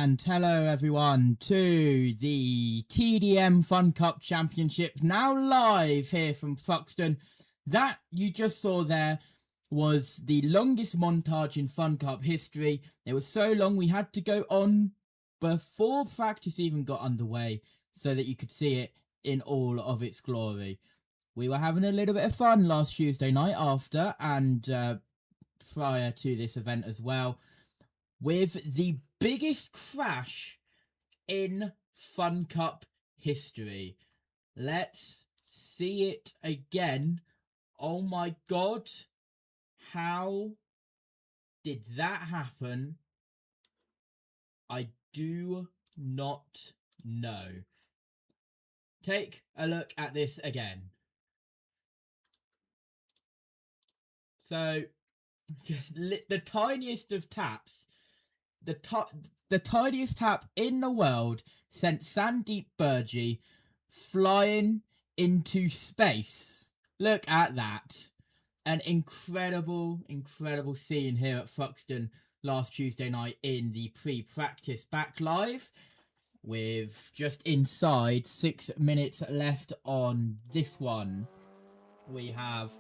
And hello everyone to the TDM FunCup Championship, now live here from Thruxton. That you just saw there was the longest montage in FunCup history. It was so long we had to go on before practice even got underway so that you could see it in all of its glory. We were having a little bit of fun last Tuesday night after and prior to this event as well, with the biggest crash in FunCup history. Let's see it again. Oh my god, how did that happen? I do not know. Take a look at this again. So, the tiniest of taps, the tiniest tap in the world sent Sandeep Burji flying into space. Look at that. An incredible scene here at Thruxton last Tuesday night in the pre-practice back live. With just inside 6 minutes left on this one. We have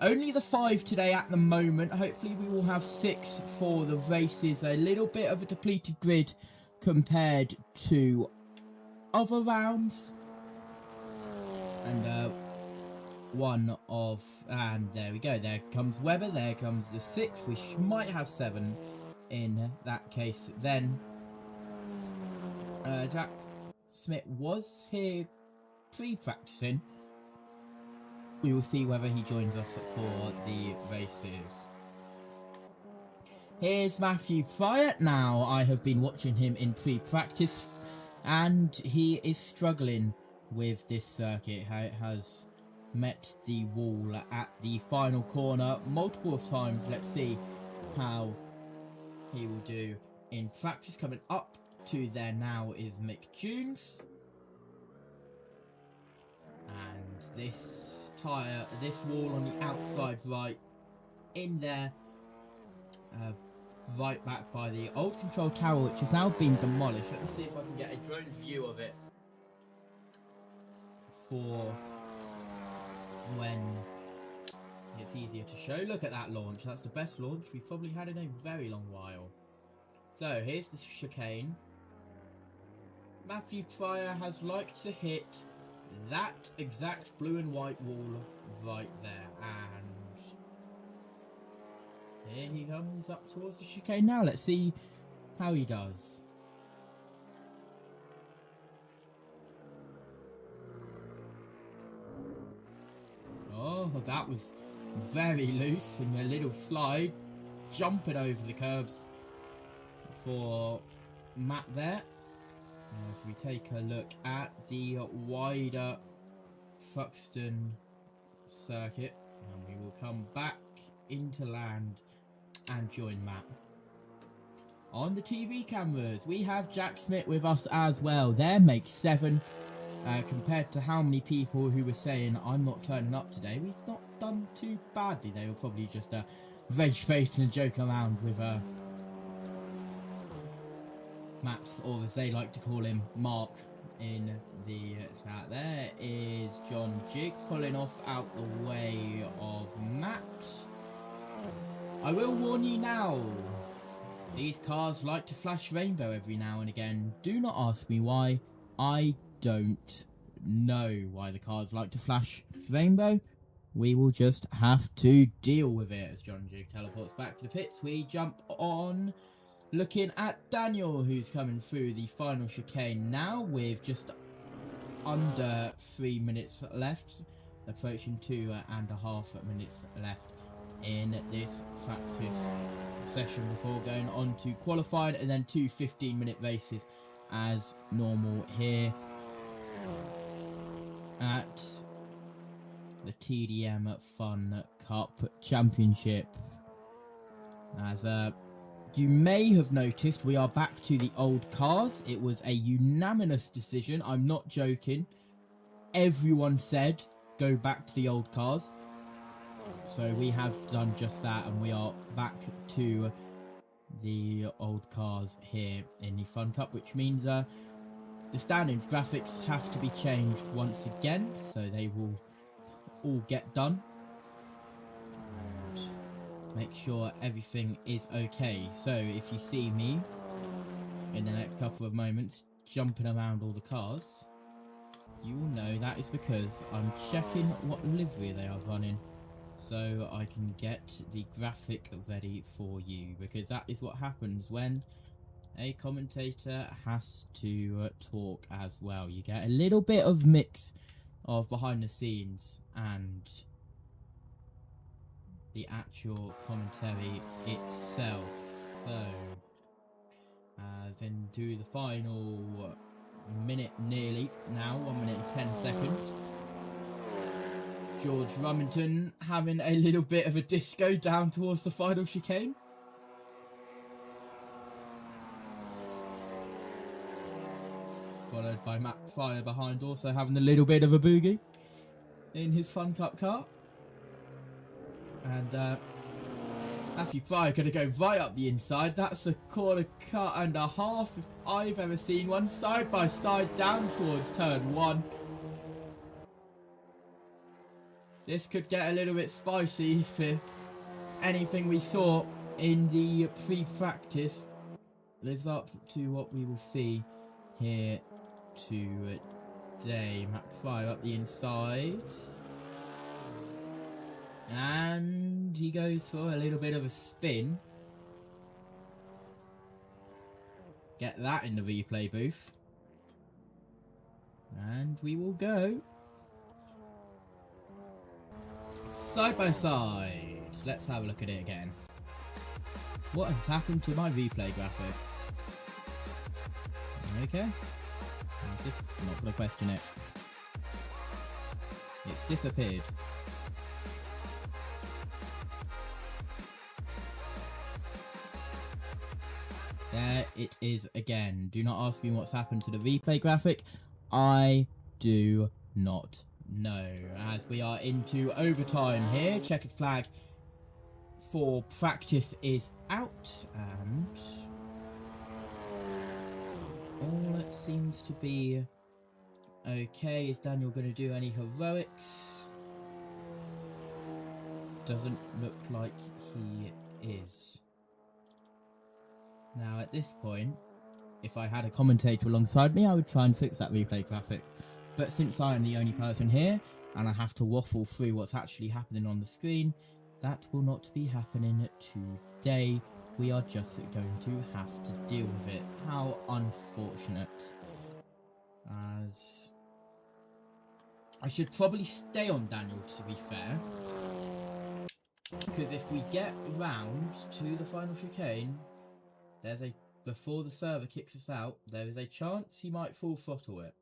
only the 5 today at the moment. Hopefully we will have 6 for the races. A little bit of a depleted grid compared to other rounds. And and there we go. There comes Webber. There comes the 6th. We might have 7 in that case then. Jack Smith was here pre-practicing. We will see whether he joins us for the races. Here's Matthew Pryor. Now, I have been watching him in pre-practice, and he is struggling with this circuit. He has met the wall at the final corner multiple of times. Let's see how he will do in practice. Coming up to there now is Mick Jones. And this wall on the outside right in there, right back by the old control tower, which has now been demolished. Let me see if I can get a drone view of it for when it's easier to show. Look at that launch. That's the best launch we've probably had in a very long while. So here's the chicane. Matthew Pryor has liked to hit that exact blue and white wall right there, and here he comes up towards the chicane now. Let's see how he does. Oh, that was very loose and a little slide, jumping over the curbs for Matt there. As we take a look at the wider Thruxton circuit, and we will come back into land and join Matt. On the TV cameras, we have Jack Smith with us as well. There makes 7 compared to how many people who were saying, I'm not turning up today. We've not done too badly. They were probably just rage-faced and joking around with Matt, or as they like to call him, Mark, in the chat. There is John Jig pulling off out the way of Matt. I will warn you now, these cars like to flash rainbow every now and again. Do not ask me why. I don't know why the cars like to flash rainbow. We will just have to deal with it. As John Jig teleports back to the pits, we jump on, looking at Daniel, who's coming through the final chicane now with just under 3 minutes left, approaching 2.5 minutes left in this practice session before going on to qualifying, and then 2 15-minute races as normal here at the TDM FunCup Championship. As you may have noticed, we are back to the old cars. It was a unanimous decision. I'm not joking. Everyone said, go back to the old cars. So we have done just that, and we are back to the old cars here in the FunCup, which means the standings graphics have to be changed once again, so they will all get done. And make sure everything is okay. So if you see me in the next couple of moments jumping around all the cars, you will know that is because I'm checking what livery they are running, so I can get the graphic ready for you, because that is what happens when a commentator has to talk as well. You get a little bit of mix of behind the scenes and the actual commentary itself. So, as into the final minute nearly now, 1 minute and 10 seconds. George Rumington having a little bit of a disco down towards the final chicane. Followed by Matt Fryer behind, also having a little bit of a boogie in his FunCup car. And Matthew Fryer going to go right up the inside. That's a corner cut and a half if I've ever seen one. Side by side down towards turn 1. This could get a little bit spicy if anything we saw in the pre-practice lives up to what we will see here today. Matt Fryer up the inside. And he goes for a little bit of a spin. Get that in the replay booth. And we will go side by side. Let's have a look at it again. What has happened to my replay graphic? Okay. I'm just not going to question it. It's disappeared. There it is again. Do not ask me what's happened to the replay graphic. I do not know. As we are into overtime here, checkered flag for practice is out, and all it seems to be okay. Is Daniel going to do any heroics? Doesn't look like he is. Now at this point, if I had a commentator alongside me, I would try and fix that replay graphic. But since I am the only person here, and I have to waffle through what's actually happening on the screen, that will not be happening today. We are just going to have to deal with it. How unfortunate. As I should probably stay on Daniel, to be fair. Because if we get round to the final chicane, before the server kicks us out, there is a chance he might full throttle it.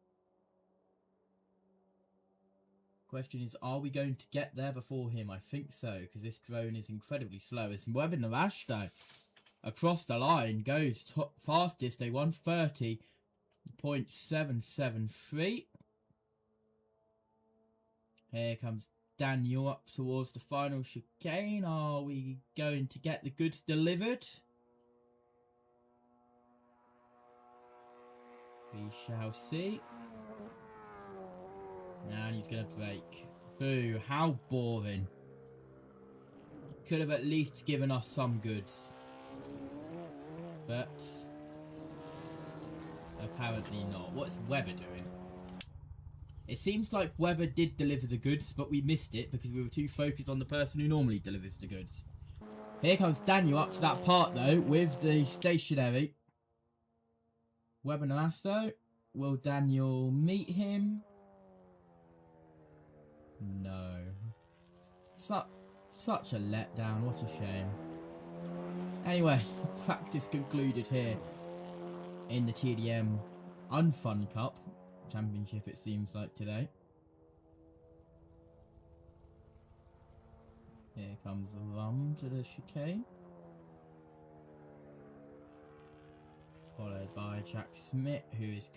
Question is, are we going to get there before him? I think so, because this drone is incredibly slow. It's Webber Narash, though. Across the line goes fastest, a 1:30.773. Here comes Daniel up towards the final chicane. Are we going to get the goods delivered? We shall see. And he's going to brake. Boo, how boring. Could have at least given us some goods. But apparently not. What's Webber doing? It seems like Webber did deliver the goods, but we missed it because we were too focused on the person who normally delivers the goods. Here comes Daniel up to that part, though, with the stationary. Webber Nalasto. Will Daniel meet him? No. Such a letdown. What a shame. Anyway, practice concluded here in the TDM FunCup Championship, it seems like today. Here comes Rum to the chicane. Followed by Jack Smith, who is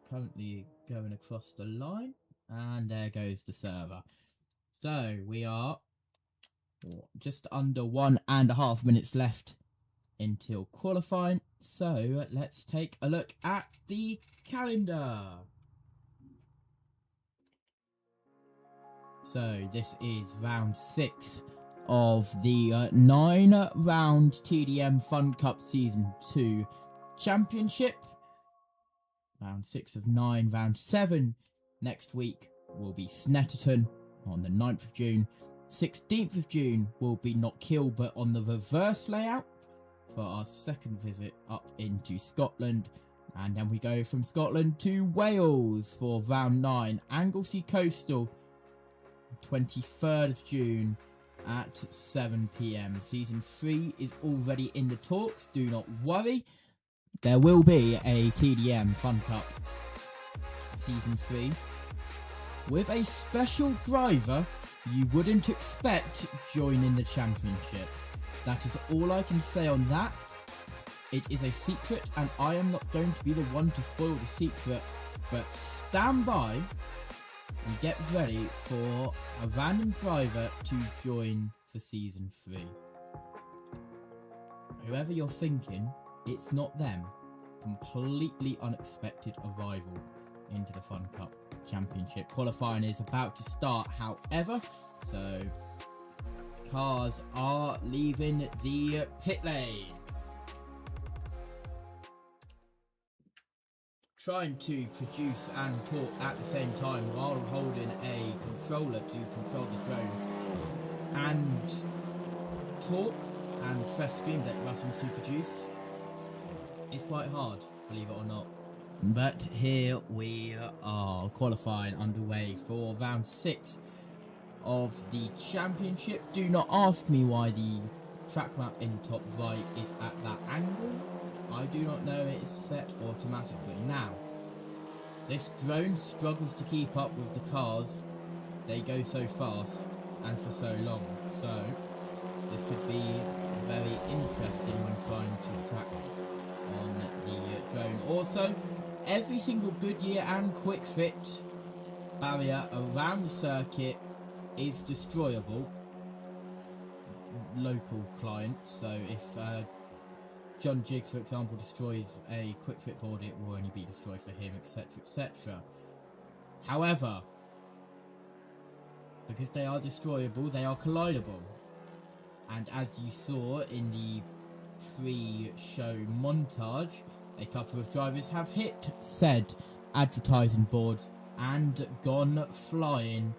currently going across the line. And there goes the server. So we are just under 1.5 minutes left until qualifying. So let's take a look at the calendar. So this is round 6 of the 9-round TDM FunCup Season 2 Championship. Round 6 of 9, round 7 next week will be Snetterton on the 9th of June. 16th of June will be not Kilbert on the reverse layout for our second visit up into Scotland. And then we go from Scotland to Wales for round 9. Anglesey Coastal, 23rd of June at 7 PM. Season 3 is already in the talks, do not worry. There will be a TDM FunCup Season 3 with a special driver you wouldn't expect joining the championship. That is all I can say on that. It is a secret and I am not going to be the one to spoil the secret, but stand by and get ready for a random driver to join for Season 3. Whoever you're thinking, it's not them. Completely unexpected arrival into the FunCup Championship. Qualifying is about to start, however, so cars are leaving the pit lane. Trying to produce and talk at the same time while holding a controller to control the drone and talk and press stream deck buttons to produce is quite hard, believe it or not. But here we are, qualifying underway for round 6 of the championship. Do not ask me why the track map in the top right is at that angle. I do not know, it is set automatically. Now, this drone struggles to keep up with the cars. They go so fast and for so long. So, this could be very interesting when trying to track on the drone. Also, every single Goodyear and Quick Fit barrier around the circuit is destroyable. Local clients, so if John Jiggs, for example, destroys a Quick Fit board, it will only be destroyed for him, etc, etc. However, because they are destroyable, they are collidable. And as you saw in the pre-show montage, a couple of drivers have hit said advertising boards and gone flying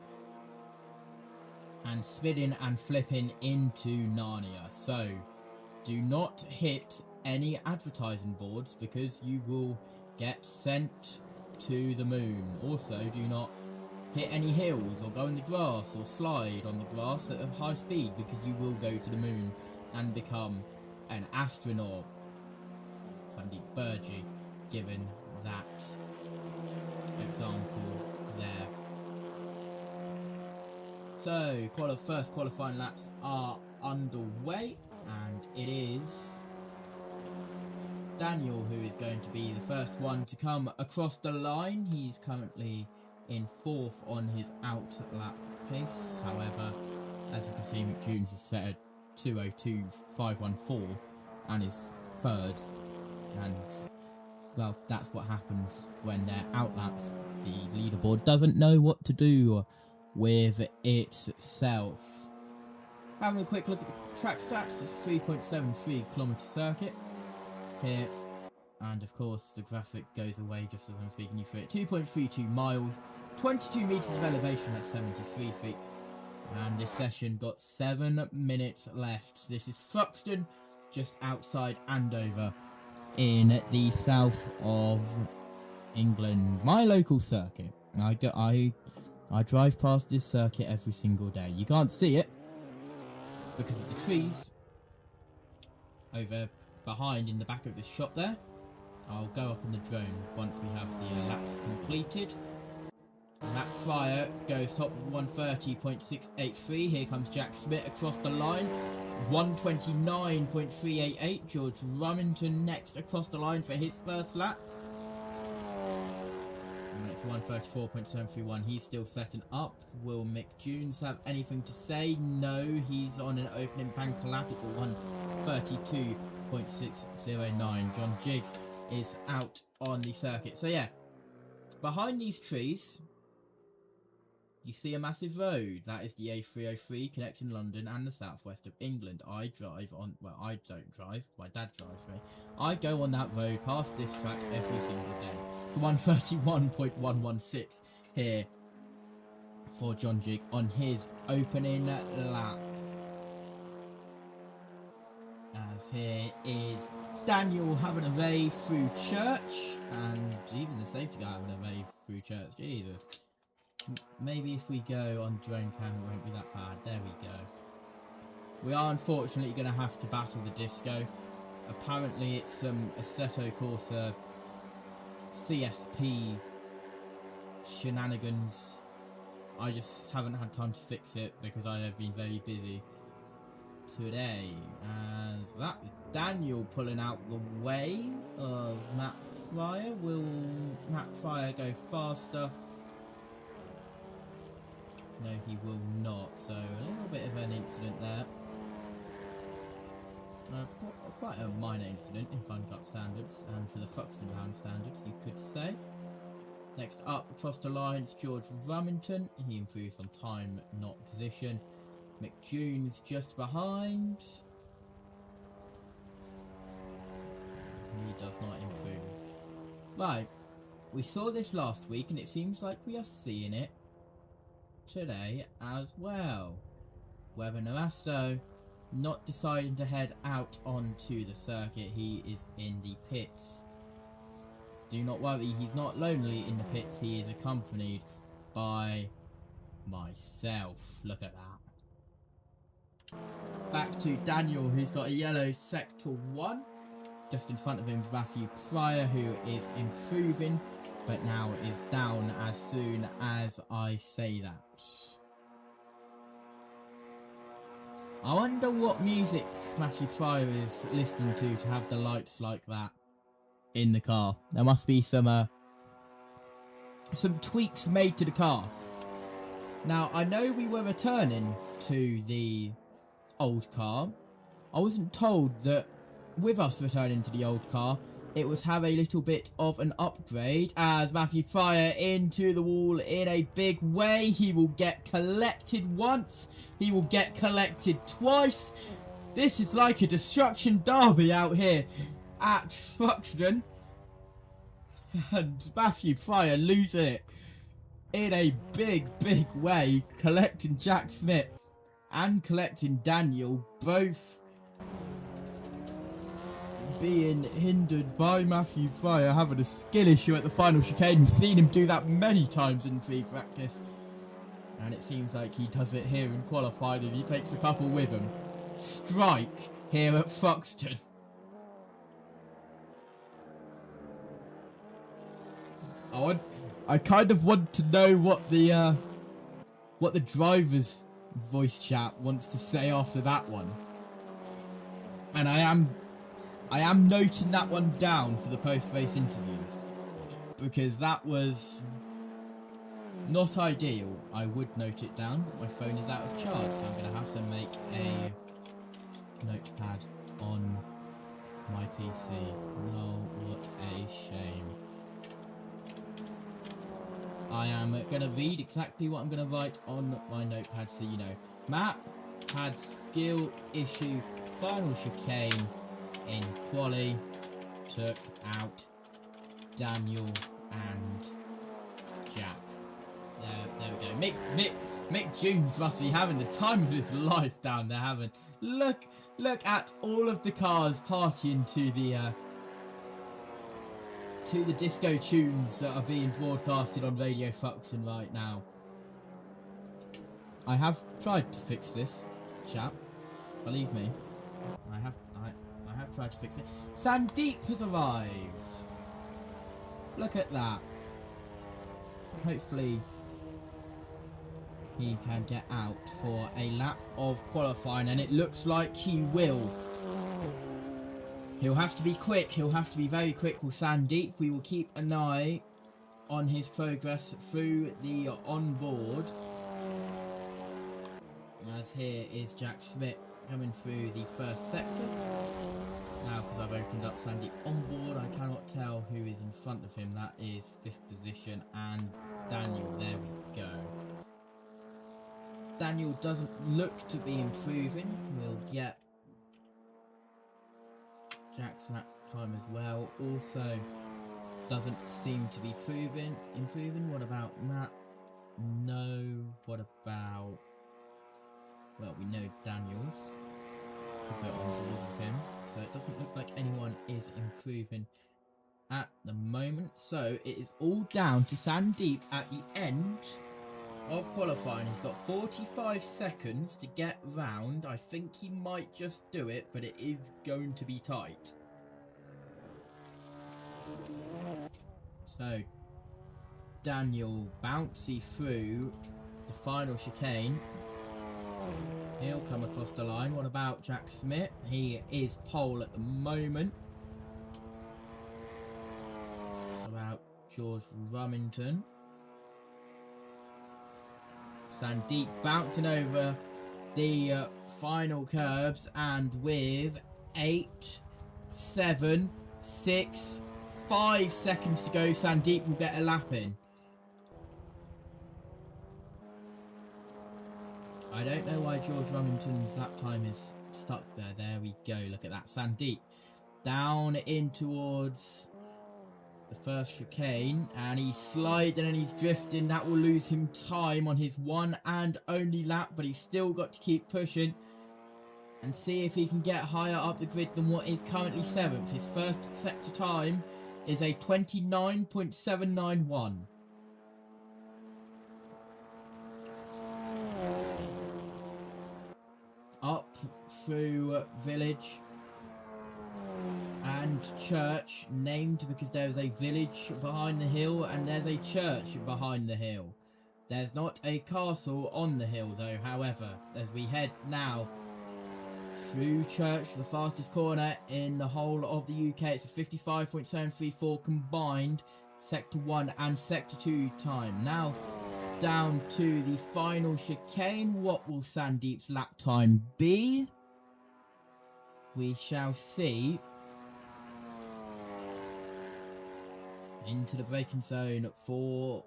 and spinning and flipping into Narnia. So, do not hit any advertising boards because you will get sent to the moon. Also, do not hit any hills or go in the grass or slide on the grass at a high speed because you will go to the moon and become an astronaut. Sandy Burgee given that example there. So, first qualifying laps are underway, and it is Daniel who is going to be the first one to come across the line. He's currently in 4th on his out lap pace. However, as you can see, McJunes is set at 2:02.514 and is 3rd. And, well, that's what happens when they're out laps. The leaderboard doesn't know what to do with itself. Having a quick look at the track stats, it's 3.73 kilometre circuit here, and of course the graphic goes away just as I'm speaking you through it. 2.32 miles, 22 metres of elevation, that's 73 feet, and this session got 7 minutes left. This is Thruxton, just outside Andover in the south of England, my local circuit. I drive past this circuit every single day. You can't see it because of the trees over behind in the back of this shop there. I'll go up on the drone once we have the laps completed. Lap Fryer goes top of 130.683. Here comes Jack Smith across the line. 129.388. George Rumington next across the line for his first lap. And it's 134.731. He's still setting up. Will Mick Jones have anything to say? No, he's on an opening banker lap. It's a 132.7 0.609. John Jig is out on the circuit. So yeah, behind these trees, you see a massive road. That is the A303 connecting London and the southwest of England. I drive on, well, I don't drive, my dad drives me. I go on that road past this track every single day. So 131.116 here for John Jig on his opening lap. As here is Daniel having a rave through church, and even the safety guy having a rave through church. Jesus. Maybe if we go on drone cam it won't be that bad. There we go. We are unfortunately going to have to battle the disco. Apparently it's some Assetto Corsa CSP shenanigans. I just haven't had time to fix it because I have been very busy today. As that is Daniel pulling out the way of Matt Pryor. Will Matt Pryor go faster? No, he will not. So a little bit of an incident there. Quite a minor incident in FunCup standards, and for the Thruxton round standards, you could say. Next up, across the lines, George Rumington. He improves on time, not position. McJune's just behind. He does not improve. Right, we saw this last week, and it seems like we are seeing it today as well. Weber Narasto not deciding to head out onto the circuit. He is in the pits. Do not worry, he's not lonely in the pits. He is accompanied by myself. Look at that. Back to Daniel, who's got a yellow Sector 1. Just in front of him is Matthew Pryor, who is improving, but now is down as soon as I say that. I wonder what music Matthew Pryor is listening to have the lights like that in the car. There must be some tweaks made to the car. Now, I know we were returning to the old car. I wasn't told that with us returning to the old car, it would have a little bit of an upgrade, as Matthew Pryor into the wall in a big way. He will get collected once. He will get collected twice. This is like a destruction derby out here at Thruxton. And Matthew Pryor losing it in a big way, collecting Jack Smith and collecting Daniel, both being hindered by Matthew Pryor having a skill issue at the final chicane. We've seen him do that many times in pre-practice, and it seems like he does it here in qualified, and he takes a couple with him. Strike here at Thruxton. I kind of want to know what the driver's voice chat wants to say after that one, and I am noting that one down for the post-race interviews, because that was not ideal. I would note it down, but my phone is out of charge, so I'm going to have to make a notepad on my PC. Oh, what a shame. I am going to read exactly what I'm going to write on my notepad, so you know. Matt had skill issue, final chicane in quali, took out Daniel and Jack. There we go. Mick Jones must be having the time of his life down there, having look at all of the cars partying to the disco tunes that are being broadcasted on Radio Thruxton right now. I have tried to fix this, chap. Believe me, I have tried to fix it. Sandeep has arrived. Look at that. Hopefully he can get out for a lap of qualifying, and it looks like he will. He'll have to be quick. He'll have to be very quick with Sandeep. We will keep an eye on his progress through the onboard. As here is Jack Smith coming through the first sector. Now, because I've opened up Sandeep's onboard, I cannot tell who is in front of him. That is 5th position, and Daniel. There we go. Daniel doesn't look to be improving. We'll get Jack's lap time as well. Also, doesn't seem to be improving. What about Matt? No. What about... Well, we know Daniel's, because we're on board with him. So it doesn't look like anyone is improving at the moment. So it is all down to Sandeep at the end of qualifying. He's got 45 seconds to get round. I think he might just do it, but it is going to be tight. So Daniel bouncy through the final chicane. He'll come across the line. What about Jack Smith? He is pole at the moment. What about George Rumington? Sandeep bouncing over the final curbs, and with 8, 7, 6, 5 seconds to go, Sandeep will get a lap in. I don't know why George Rumington's lap time is stuck there. There we go. Look at that. Sandeep down in towards the first chicane, and he's sliding and he's drifting. That will lose him time on his one and only lap, but he's still got to keep pushing and see if he can get higher up the grid than what is currently 7th. His first sector time is a 29.791. Up through village and church, named because there is a village behind the hill and there's a church behind the hill. There's not a castle on the hill though, however, as we head now through church, the fastest corner in the whole of the UK. It's a 55.734 combined sector 1 and sector 2 time. Now down to the final chicane. What will Sandeep's lap time be? We shall see. Into the braking zone for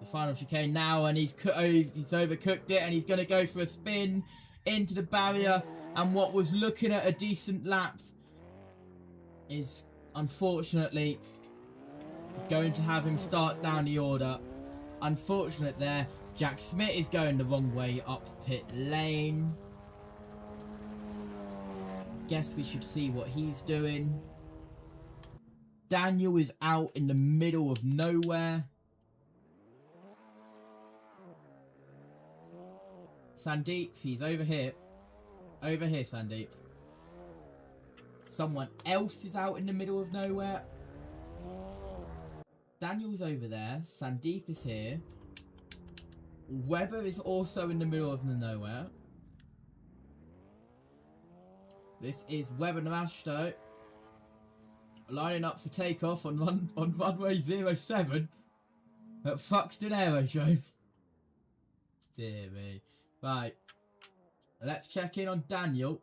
the final chicane now, and he's overcooked it, and he's going to go for a spin into the barrier, and what was looking at a decent lap is unfortunately going to have him start down the order. Unfortunate there. Jack Smith is going the wrong way up pit lane. Guess we should see what he's doing. Daniel is out in the middle of nowhere. Sandeep, he's over here. Over here, Sandeep. Someone else is out in the middle of nowhere. Daniel's over there. Sandeep is here. Webber is also in the middle of the nowhere. This is Webber Namasto lining up for takeoff on runway 07 at Thruxton Aerodrome. Dear me. Right. Let's check in on Daniel.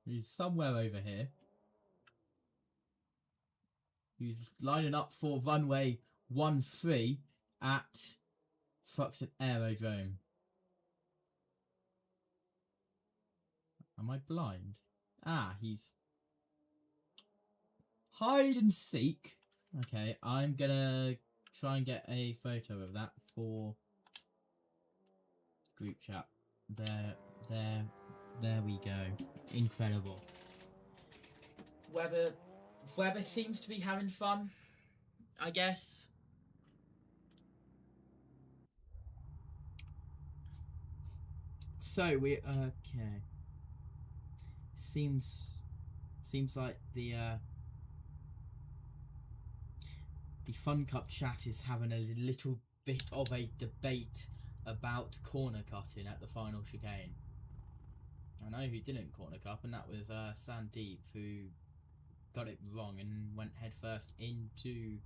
He's somewhere over here. He's lining up for runway 13 at Thruxton Aerodrome. Am I blind? Ah, he's... Hide and seek. Okay, I'm gonna try and get a photo of that for group chat. There we go. Incredible. Webber seems to be having fun, I guess. So we okay. Seems like the FunCup chat is having a little bit of a debate about corner cutting at the final chicane. I know who didn't corner cut, and that was Sandeep, who got it wrong and went headfirst into,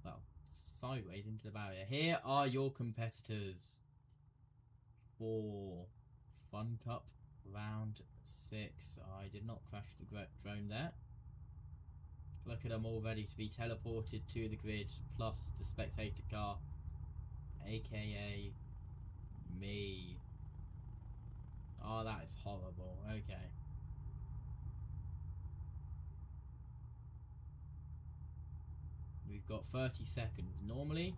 well, sideways into the barrier. Here are your competitors for FunCup Round 6. I did not crash the drone there. Look at them all ready to be teleported to the grid, plus the spectator car, aka me. Oh, that is horrible. Okay. We've got 30 seconds. Normally,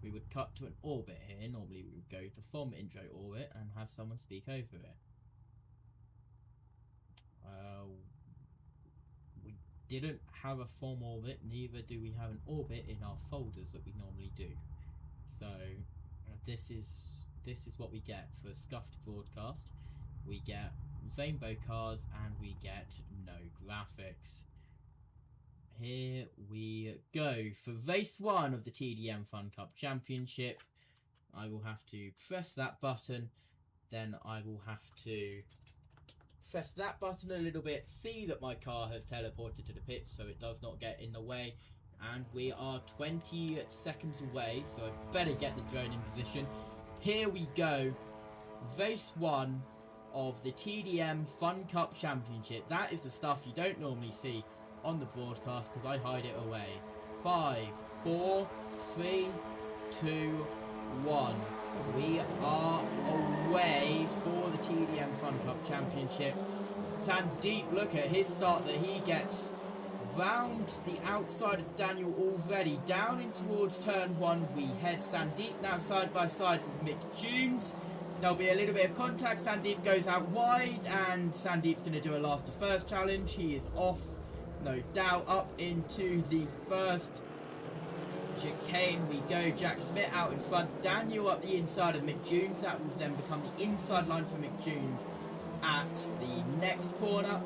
we would cut to an orbit here. Normally, we would go to form intro orbit and have someone speak over it. We didn't have a form orbit, neither do we have an orbit in our folders that we normally do. So, this is what we get for a scuffed broadcast. We get rainbow cars and we get no graphics. Here we go for race 1 of the TDM FunCup Championship. I will have to press that button, then I will have to press that button a little bit, see that my car has teleported to the pits so it does not get in the way, and we are 20 seconds away, so I better get the drone in position. Here we go, race 1 of the TDM FunCup Championship. That is the stuff you don't normally see on the broadcast because I hide it away. 5, 4, 3, 2, 1. We are away for the TDM FunCup Championship. Sandeep, look at his start that he gets round the outside of Daniel already. Down in towards turn 1 we head. Sandeep now side by side with Mick Jones. There'll be a little bit of contact. Sandeep goes out wide and Sandeep's going to do a last to first challenge. He is off, no doubt, up into the first chicane we go. Jack Smith out in front, Daniel up the inside of Mick Jones. That will then become the inside line for Mick Jones at the next corner,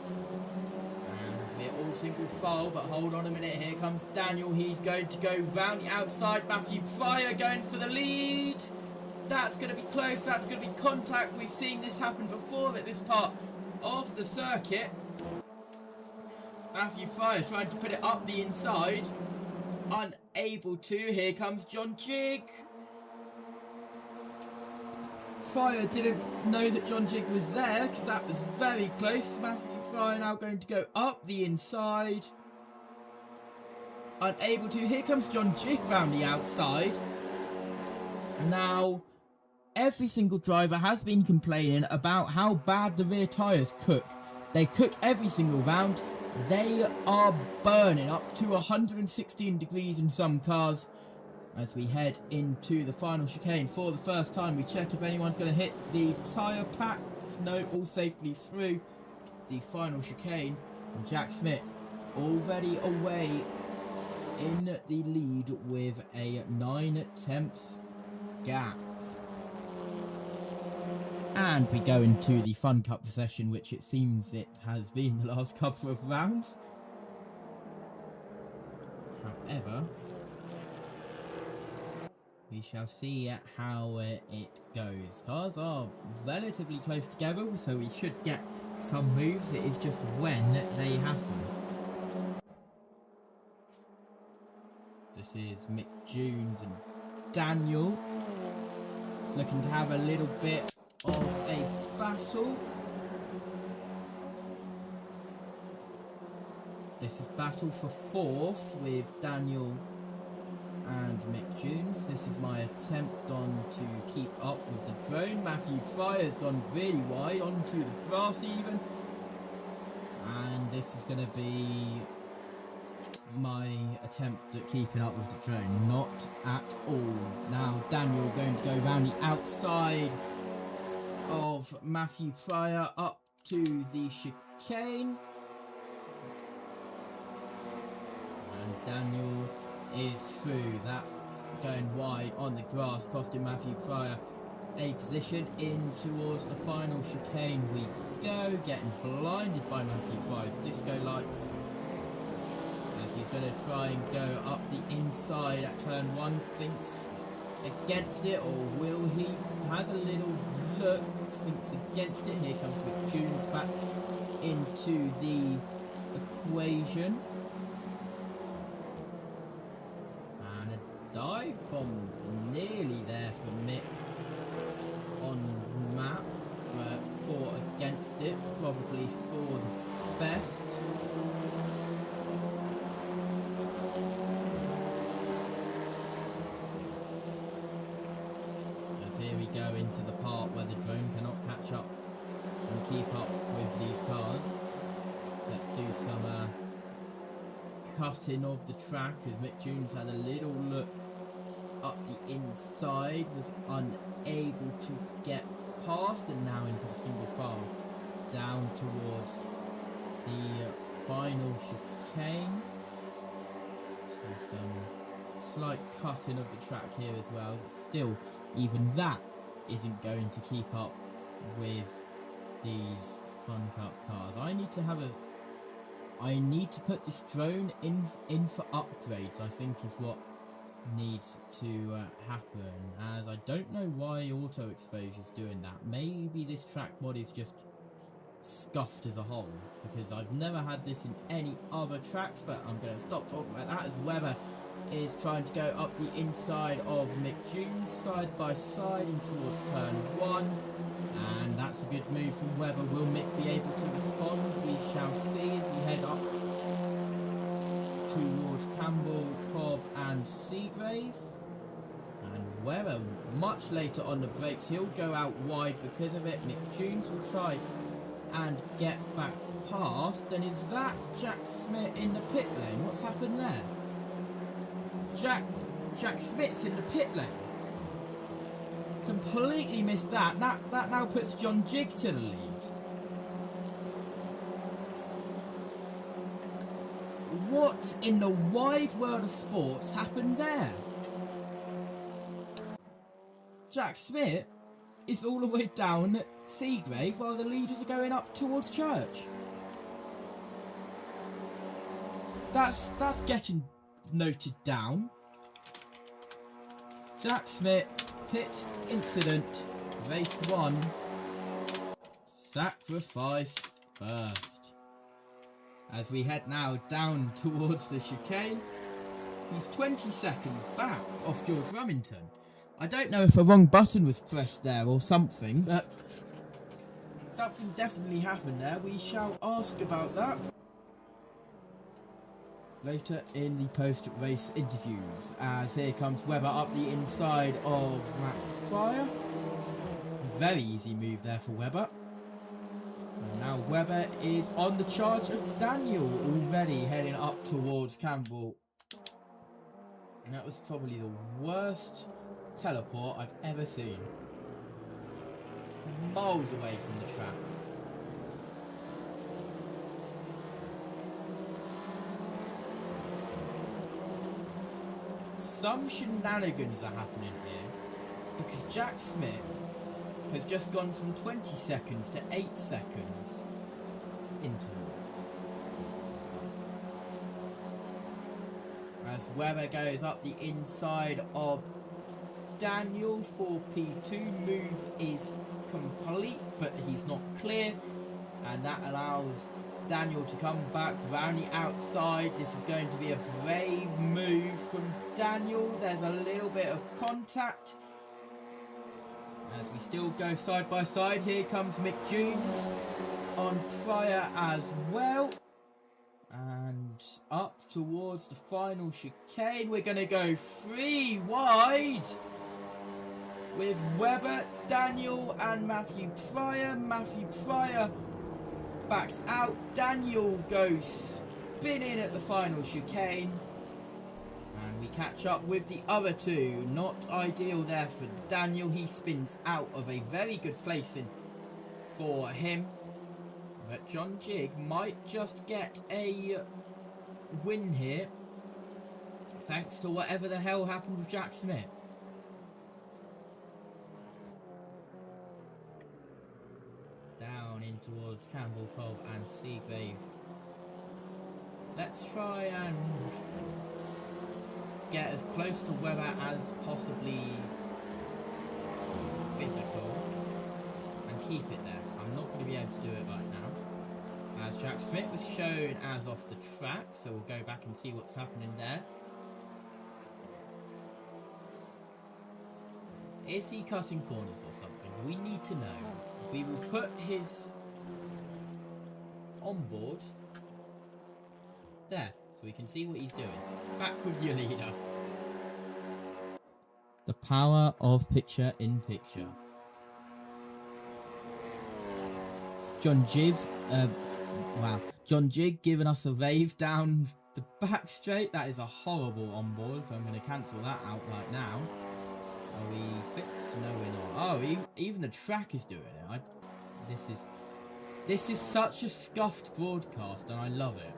and we're all single file. But hold on a minute, here comes Daniel. He's going to go round the outside. Matthew Pryor going for the lead. That's going to be close, that's going to be contact. We've seen this happen before at this part of the circuit. Matthew Pryor trying to put it up the inside, unable to. Here comes John Jig. Pryor didn't know that John Jig was there because that was very close. Matthew Pryor now going to go up the inside, unable to. Here comes John Jig round the outside. Now, every single driver has been complaining about how bad the rear tyres cook. They cook every single round. They are burning up to 116 degrees in some cars. As we head into the final chicane for the first time, we check if anyone's going to hit the tyre pack. No, all safely through the final chicane. And Jack Smith already away in the lead with a 9/10 gap. And we go into the FunCup session, which it seems it has been the last couple of rounds. However, we shall see how it goes. Cars are relatively close together, so we should get some moves. It is just when they happen. This is Mick Jones and Daniel looking to have a little bit of a battle. This is battle for 4th with Daniel and Mick Jones. This is my attempt on to keep up with the drone. Matthew Pryor's gone really wide onto the grass even. And this is going to be my attempt at keeping up with the drone. Not at all. Now Daniel going to go around the outside of Matthew Pryor up to the chicane. And Daniel is through that, going wide on the grass, costing Matthew Pryor a position. In towards the final chicane we go, getting blinded by Matthew Pryor's disco lights as he's going to try and go up the inside at turn 1. Thinks against it, or will he? Has a little look, thinks against it. Here comes Mick Jones back into the equation. And a dive bomb nearly there for Mick on map, but fought against it, probably for the best. As here we go into the part where the drone cannot catch up and keep up with these cars. Let's do some cutting of the track as Mick Jones had a little look up the inside, was unable to get past, and now into the single file down towards the final chicane. So some slight cutting of the track here as well, but still even that isn't going to keep up with these FunCup cars. I need to put this drone in for upgrades, I think is what needs to happen, as I don't know why Auto Exposure's doing that. Maybe this track mod is just scuffed as a whole, because I've never had this in any other tracks. But I'm going to stop talking about that as Webber is trying to go up the inside of Mick Jones side by side in towards turn 1, and that's a good move from Webber. Will Mick be able to respond? We shall see as we head up towards Campbell, Cobb and Seagrave. And Webber much later on the brakes, he'll go out wide because of it. Mick Jones will try and get back past, and is that Jack Smith in the pit lane? What's happened there? Jack Smith's in the pit lane. Completely missed that. That now puts John Jig to the lead. What in the wide world of sports happened there? Jack Smith is all the way down at Seagrave while the leaders are going up towards Church. That's getting noted down. Jack Smith, pit incident, race 1, sacrificed first. As we head now down towards the chicane, he's 20 seconds back off George Remington. I don't know if a wrong button was pressed there or something, but something definitely happened there. We shall ask about that later in the post-race interviews, as here comes Webber up the inside of Matt Pryor. Very easy move there for Webber. And now Webber is on the charge of Daniel, already heading up towards Campbell. And that was probably the worst teleport I've ever seen. Miles away from the track. Some shenanigans are happening here, because Jack Smith has just gone from 20 seconds to 8 seconds interval. As Webber goes up the inside of Daniel, 4P2 move is complete, but he's not clear, and that allows Daniel to come back round the outside. This is going to be a brave move from Daniel. There's a little bit of contact as we still go side by side. Here comes Mick Jones on Pryor as well, and up towards the final chicane. We're going to go 3 wide with Webber, Daniel and Matthew Pryor. Matthew Pryor backs out. Daniel goes spinning at the final chicane, and we catch up with the other two. Not ideal there for Daniel. He spins out of a very good placing for him, but John Jig might just get a win here thanks to whatever the hell happened with Jack Smith. Down in towards Campbell, Cobb and Seagrave. Let's try and get as close to Webber as possibly physical and keep it there. I'm not going to be able to do it right now, as Jack Smith was shown as off the track, so we'll go back and see what's happening there. Is he cutting corners or something? We need to know. We will put his on board. There, so we can see what he's doing. Back with your leader. The power of picture-in-picture. John Jig giving us a wave down the back straight. That is a horrible onboard, so I'm going to cancel that out right now. Are we fixed? No, we're not. Oh, even the track is doing it. This is such a scuffed broadcast, and I love it.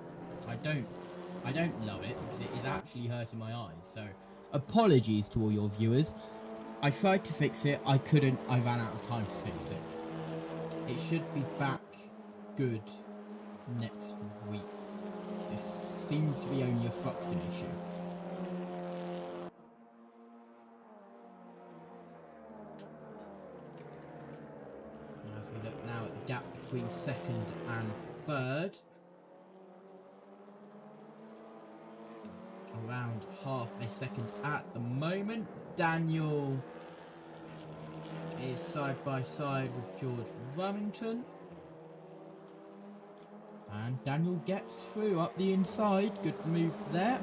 I don't love it because it is actually hurting my eyes. So, apologies to all your viewers. I tried to fix it. I couldn't. I ran out of time to fix it. It should be back good next week. This seems to be only a Thruxton issue. And as we look now at the gap between second and third, around half a second at the moment. Daniel is side by side with George Remington. And Daniel gets through up the inside. Good move there.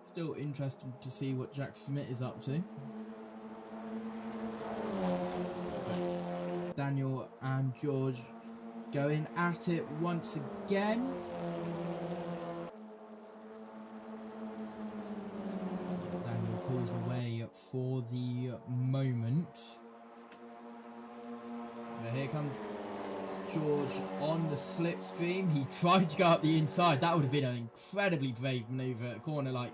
Still interested to see what Jack Smith is up to. But Daniel and George going at it once again. Daniel pulls away for the moment. But here comes George on the slipstream. He tried to go up the inside. That would have been an incredibly brave manoeuvre at a corner like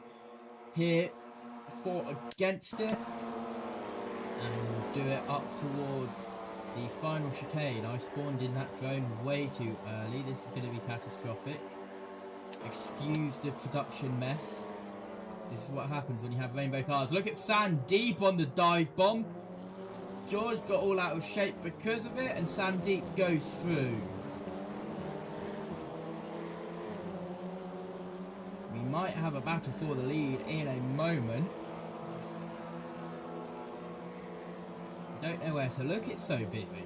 here. Fought against it. And we'll do it up towards the final chicane. I spawned in that drone way too early. This is going to be catastrophic. Excuse the production mess. This is what happens when you have rainbow cars. Look at Sandeep on the dive bomb. George got all out of shape because of it, and Sandeep goes through. We might have a battle for the lead in a moment. Don't know where to look, it's so busy.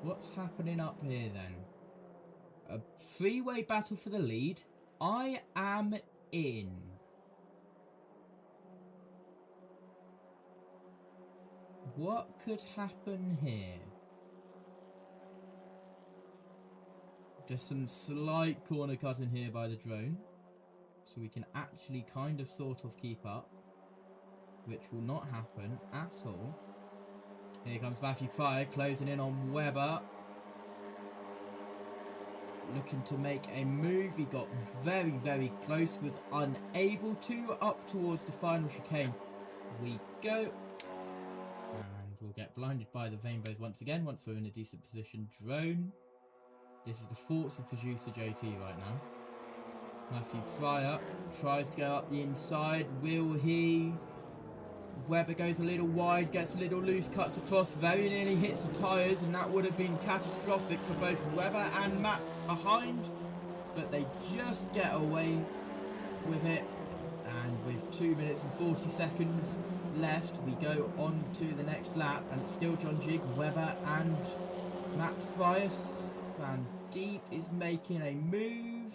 What's happening up here then? A three-way battle for the lead. I am in. What could happen here? Just some slight corner cutting here by the drone. So we can actually kind of sort of keep up. Which will not happen at all. Here comes Matthew Pryor closing in on Webber. Looking to make a move. He got very, very close. Was unable to. Up towards the final chicane we go. And we'll get blinded by the rainbows once again. Once we're in a decent position. Drone. This is the thoughts of producer JT right now. Matthew Pryor tries to go up the inside. Will he? Webber goes a little wide, gets a little loose, cuts across, very nearly hits the tyres, and that would have been catastrophic for both Webber and Matt behind. But they just get away with it. And with 2 minutes and 40 seconds left, we go on to the next lap. And it's still John Jig, Webber and Matt Pryor. Sandeep is making a move.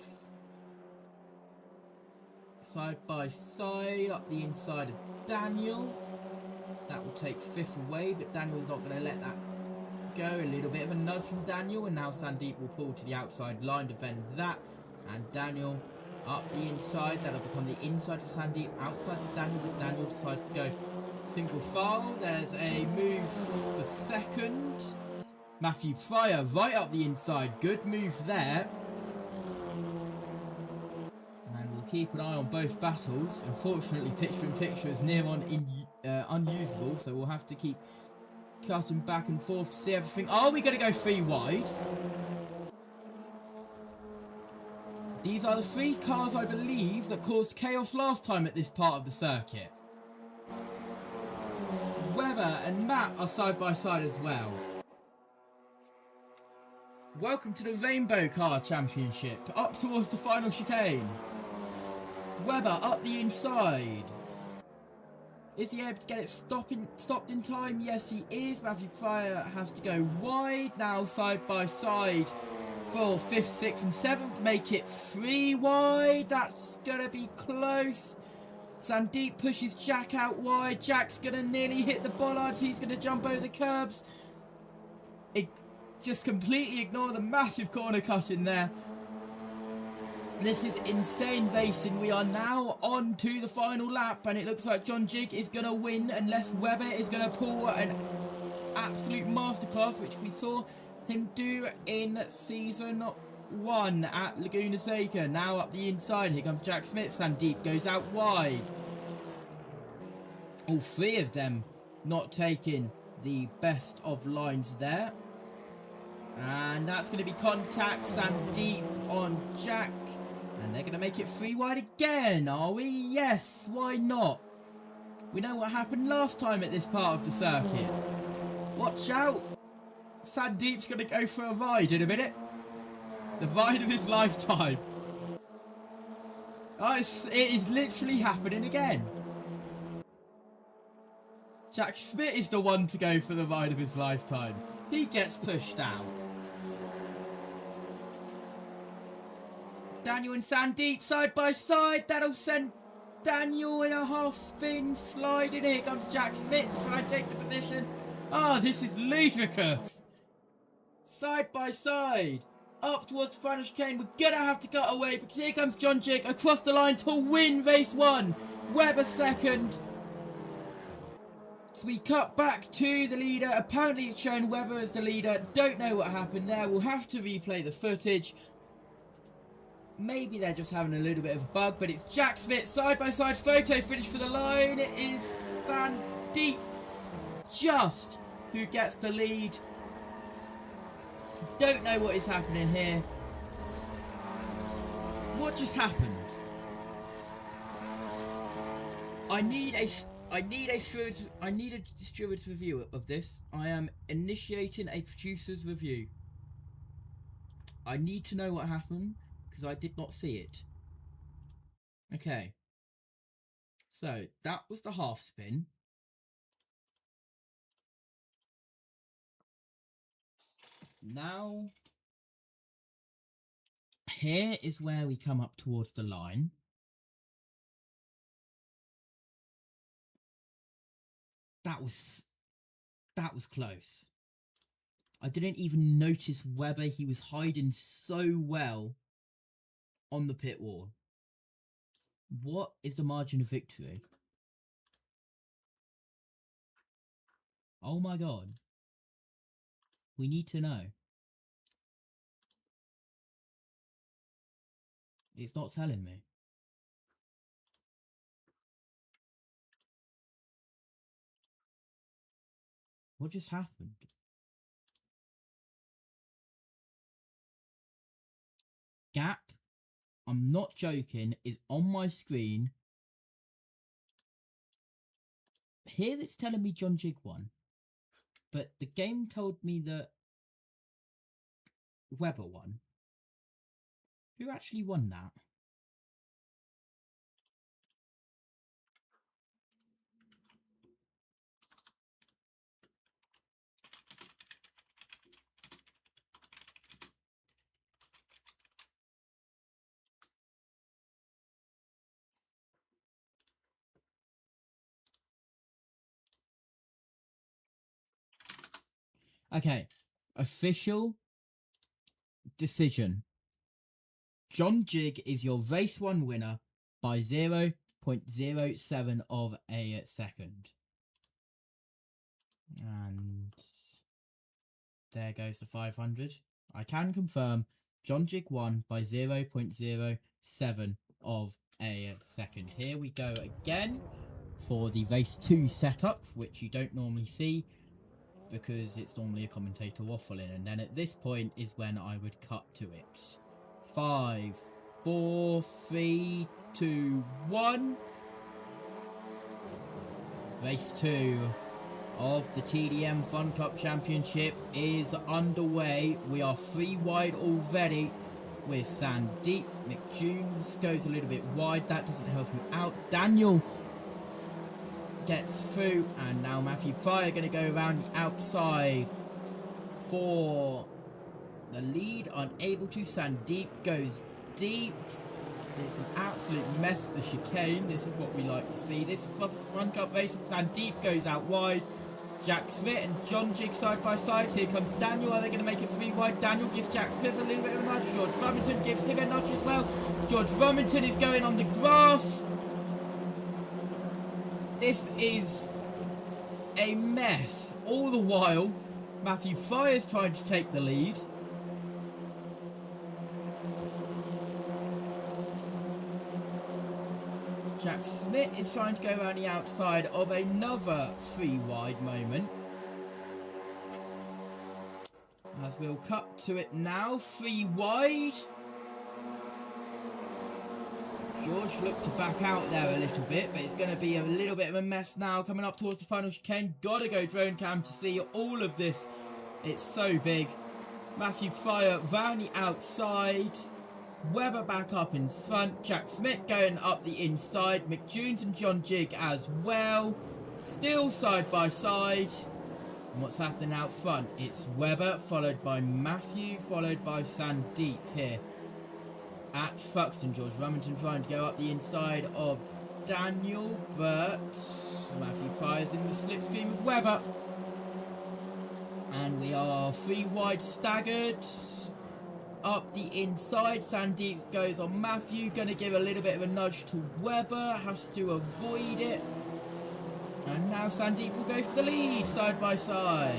Side by side, up the inside of Daniel. That will take fifth away, but Daniel's not going to let that go. A little bit of a nudge from Daniel, and now Sandeep will pull to the outside line, defend that. And Daniel up the inside. That'll become the inside for Sandeep, outside for Daniel, but Daniel decides to go single file. There's a move for second. Matthew Pryor right up the inside. Good move there. Keep an eye on both battles. Unfortunately, picture-in-picture is near on unusable, so we'll have to keep cutting back and forth to see everything. Are we going to go 3 wide? These are the 3 cars, I believe, that caused chaos last time at this part of the circuit. Webber and Matt are side by side as well. Welcome to the Rainbow Car Championship, up towards the final chicane. Webber up the inside. Is he able to get it stopped in time? Yes, he is. Matthew Pryor has to go wide now, side by side for 5th, 6th and 7th. Make it 3 wide. That's going to be close. Sandeep pushes Jack out wide. Jack's going to nearly hit the bollards. He's going to jump over the curbs. Just completely ignore the massive corner cut in there. This is insane racing. We are now on to the final lap, and it looks like John Jig is going to win unless Webber is going to pull an absolute masterclass, which we saw him do in Season 1 at Laguna Seca. Now up the inside. Here comes Jack Smith. Sandeep goes out wide. All 3 of them not taking the best of lines there. And that's going to be contact. Sandeep on Jack. And they're going to make it 3 wide again, are we? Yes, why not? We know what happened last time at this part of the circuit. Watch out. Sandeep's going to go for a ride in a minute. The ride of his lifetime. Oh, it is literally happening again. Jack Smith is the one to go for the ride of his lifetime. He gets pushed out. Daniel and Sandeep side by side. That'll send Daniel in a half spin, sliding. Here comes Jack Smith to try and take the position. Oh, this is ludicrous. Side by side. Up towards the final chicane. We're going to have to cut away because here comes John Jig across the line to win race 1. Webber second. So we cut back to the leader. Apparently it's shown Webber as the leader. Don't know what happened there. We'll have to replay the footage. Maybe they're just having a little bit of a bug, but it's Jack Smith, side-by-side photo finish for the line. It is Sandeep just who gets the lead. Don't know what is happening here. What just happened? I need a steward's review of this. I am initiating a producer's review. I need to know what happened, because I did not see it. Okay. So, that was the half spin. Now, here is where we come up towards the line. That was close. I didn't even notice Webber. He was hiding so well on the pit wall. What is the margin of victory? Oh my god. We need to know. It's not telling me. What just happened? Gap, I'm not joking, is on my screen. Here it's telling me John Jig won. But the game told me that Webber won. Who actually won that? Okay, official decision. John Jig is your race 1 winner by 0.07 of a second. And there goes the 500. I can confirm John Jig won by 0.07 of a second. Here we go again for the race 2 setup, which you don't normally see, because it's normally a commentator waffling, and then at this point is when I would cut to it. 5, 4, 3, 2, 1. Race 2 of the TDM FunCup Championship is underway. We are 3 wide already with Sandeep. McJunes goes a little bit wide. That doesn't help him out. Daniel gets through, and now Matthew Pryor going to go around the outside for the lead. Unable to. Sandeep goes deep. It's an absolute mess of the chicane. This is what we like to see. This is for the FunCup race. Sandeep goes out wide. Jack Smith and John Jig side by side. Here comes Daniel. Are they going to make it 3 wide? Daniel gives Jack Smith a little bit of a nudge. George Remington gives him a nudge as well. George Remington is going on the grass. This is a mess. All the while, Matthew Pryor is trying to take the lead. Jack Smith is trying to go around the outside of another 3 wide moment. As we'll cut to it now, 3 wide. George looked to back out there a little bit, but it's going to be a little bit of a mess now coming up towards the final chicane. Gotta go drone cam to see all of this. It's so big. Matthew Pryor round the outside. Webber back up in front. Jack Smith going up the inside. McJunes and John Jig as well. Still side by side. And what's happening out front? It's Webber followed by Matthew, followed by Sandeep here at Thruxton. George Remington trying to go up the inside of Daniel, but Matthew Pryor's in the slipstream of Webber. And we are 3 wide staggered. Up the inside, Sandeep goes on Matthew, going to give a little bit of a nudge to Webber, has to avoid it. And now Sandeep will go for the lead, side by side.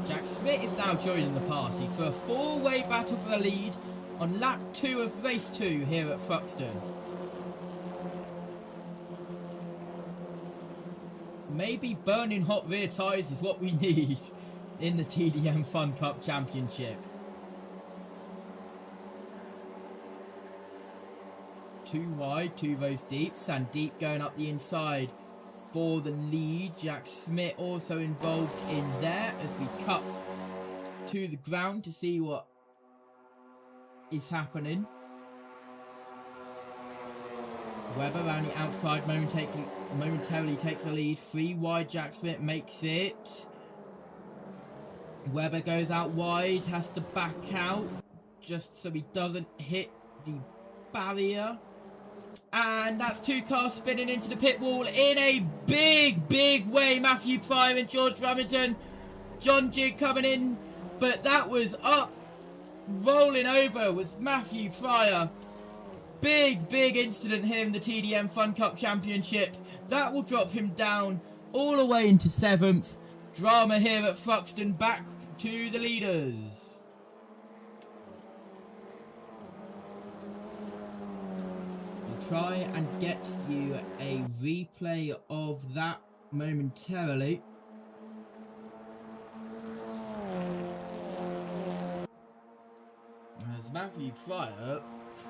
Jack Smith is now joining the party for a 4-way battle for the lead on lap 2 of race 2 here at Thruxton. Maybe burning hot rear tyres is what we need in the TDM FunCup Championship. 2 wide, 2 rows deep. Sandeep going up the inside for the lead. Jack Smith also involved in there as we cut to the ground to see what is happening. Webber around the outside momentarily takes the lead. 3 wide, Jack Smith makes it. Webber goes out wide, has to back out just so he doesn't hit the barrier. And that's 2 cars spinning into the pit wall in a big way. Matthew Pryor and George Remington. John Jig coming in, but that was up. Rolling over was Matthew Pryor. Big incident here in the TDM FunCup Championship. That will drop him down all the way into 7th. Drama here at Thruxton, back to the leaders. We'll try and get you a replay of that momentarily. As Matthew Pryor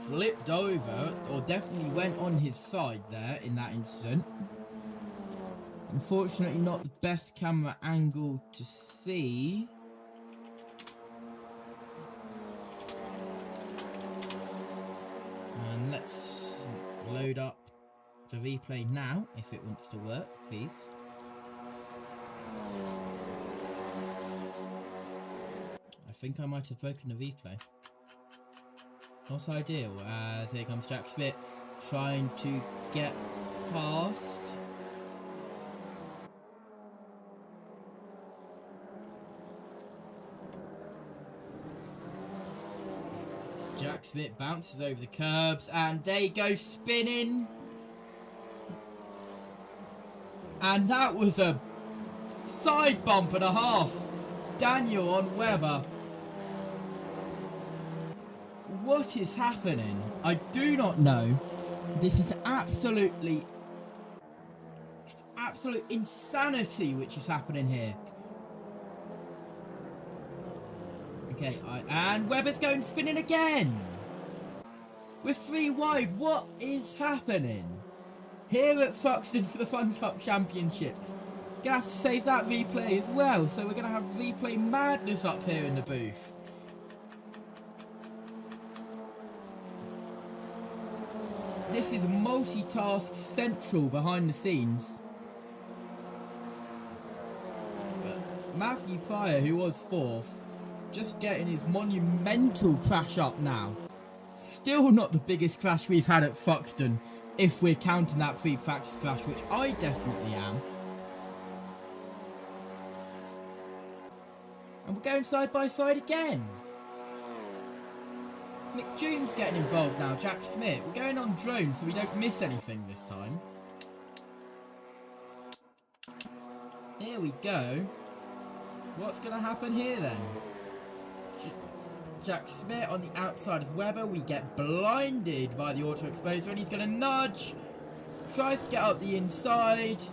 flipped over, or definitely went on his side there in that incident. Unfortunately not the best camera angle to see. And let's load up the replay now, if it wants to work, please. I think I might have broken the replay. Not ideal, as here comes Jack Smith trying to get past. Jack Smith bounces over the curbs and they go spinning. And that was a side bump and a half. Daniel on Webber. What is happening? I do not know. This is absolute insanity which is happening here. Okay, and Webber's going spinning again. We're 3 wide. What is happening? Here at Thruxton for the FunCup Championship. Gonna have to save that replay as well, so we're gonna have replay madness up here in the booth. This is multitask central behind the scenes. But Matthew Pryor, who was 4th, just getting his monumental crash up now. Still not the biggest crash we've had at Thruxton, if we're counting that pre-practice crash, which I definitely am. And we're going side by side again. Mick June's getting involved now, Jack Smith. We're going on drone so we don't miss anything this time. Here we go. What's going to happen here then? Jack Smith on the outside of Webber. We get blinded by the auto exposer and he's going to nudge. Tries to get up the inside.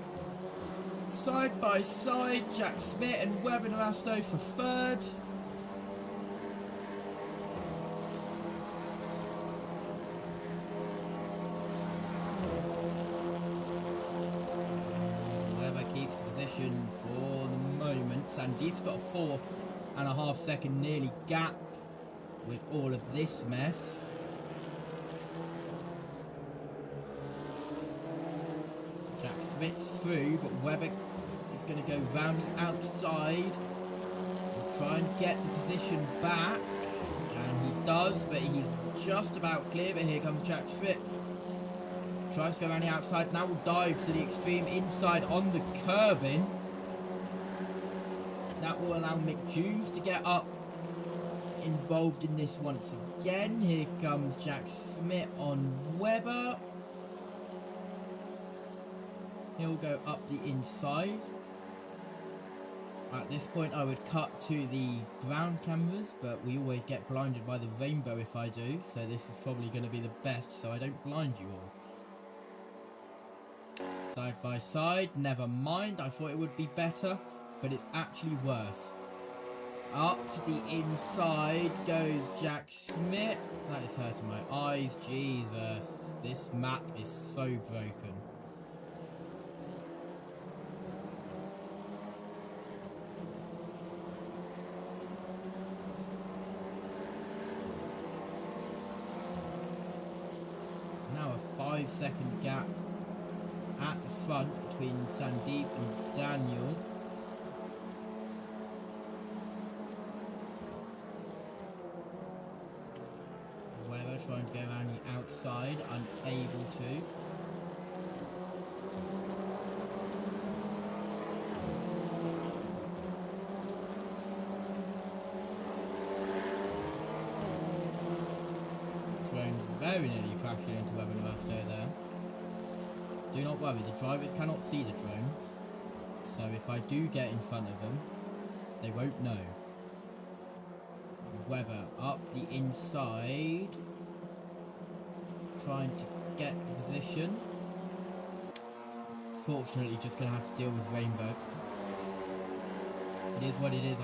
Side by side, Jack Smith and Webber Narasto for 3rd. Webber keeps the position for the moment. Sandeep's got a 4.5 second nearly gap with all of this mess. Jack Smith's through, but Webber is going to go round the outside and try and get the position back. And he does, but he's just about clear. But here comes Jack Smith. Tries to go around the outside. Now will dive to the extreme inside on the curbing. That will allow Mick Junes to get up involved in this once again. Here comes Jack Smith on Webber. He'll go up the inside. At this point I would cut to the ground cameras, but we always get blinded by the rainbow if I do, so this is probably going to be the best so I don't blind you all. Side by side, never mind, I thought it would be better, but it's actually worse. Up the inside goes Jack Smith. That is hurting my eyes, Jesus. This map is so broken. Now a 5-second gap at the front between Sandeep and Daniel. Webber trying to go around the outside, unable to. Drone very nearly crashing into Webber Narasto there. Do not worry, the drivers cannot see the drone, so if I do get in front of them, they won't know. Webber up the inside, trying to get the position. Fortunately, just going to have to deal with rainbow. It is what it is.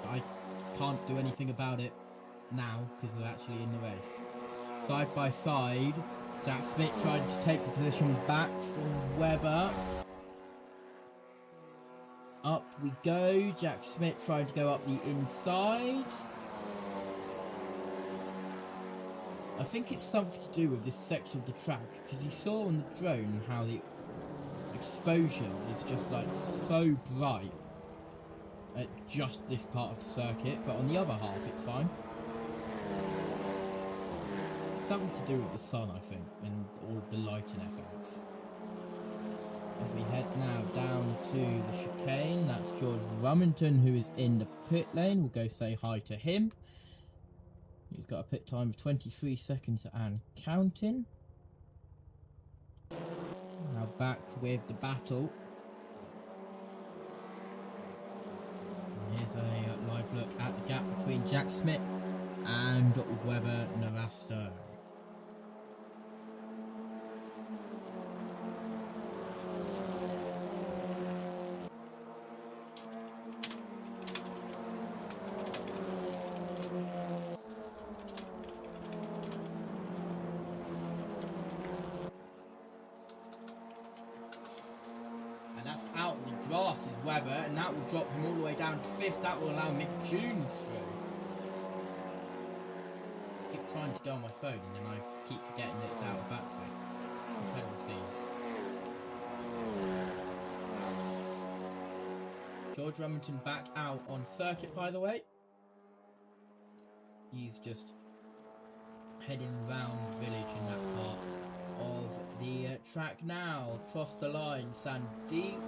I can't do anything about it now because we're actually in the race. Side by side, Jack Smith tried to take the position back from Webber. Up we go. Jack Smith tried to go up the inside. I think it's something to do with this section of the track, because you saw on the drone how the exposure is just like so bright at just this part of the circuit, but on the other half it's fine. Something to do with the sun, I think, and all of the lighting effects. As we head now down to the chicane, that's George Rumington who is in the pit lane. We'll go say hi to him. He's got a pit time of 23 seconds and counting. Now back with the battle. And here's a live look at the gap between Jack Smith and Webber Narasto. That's out of the grass is Webber, and that will drop him all the way down to 5th. That will allow Mick Jones through. I keep trying to go on my phone, and then I keep forgetting that it's out of battery. Incredible scenes. George Remington back out on circuit, by the way. He's just heading round village in that part of the track now. Cross the line, Sandeep.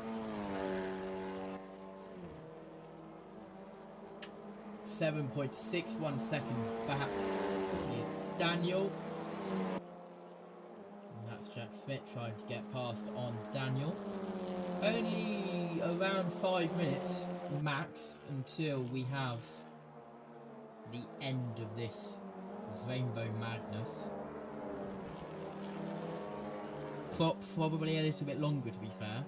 7.61 seconds back is Daniel. And that's Jack Smith trying to get past on Daniel. Only around 5 minutes max until we have the end of this Rainbow Madness. Probably a little bit longer, to be fair,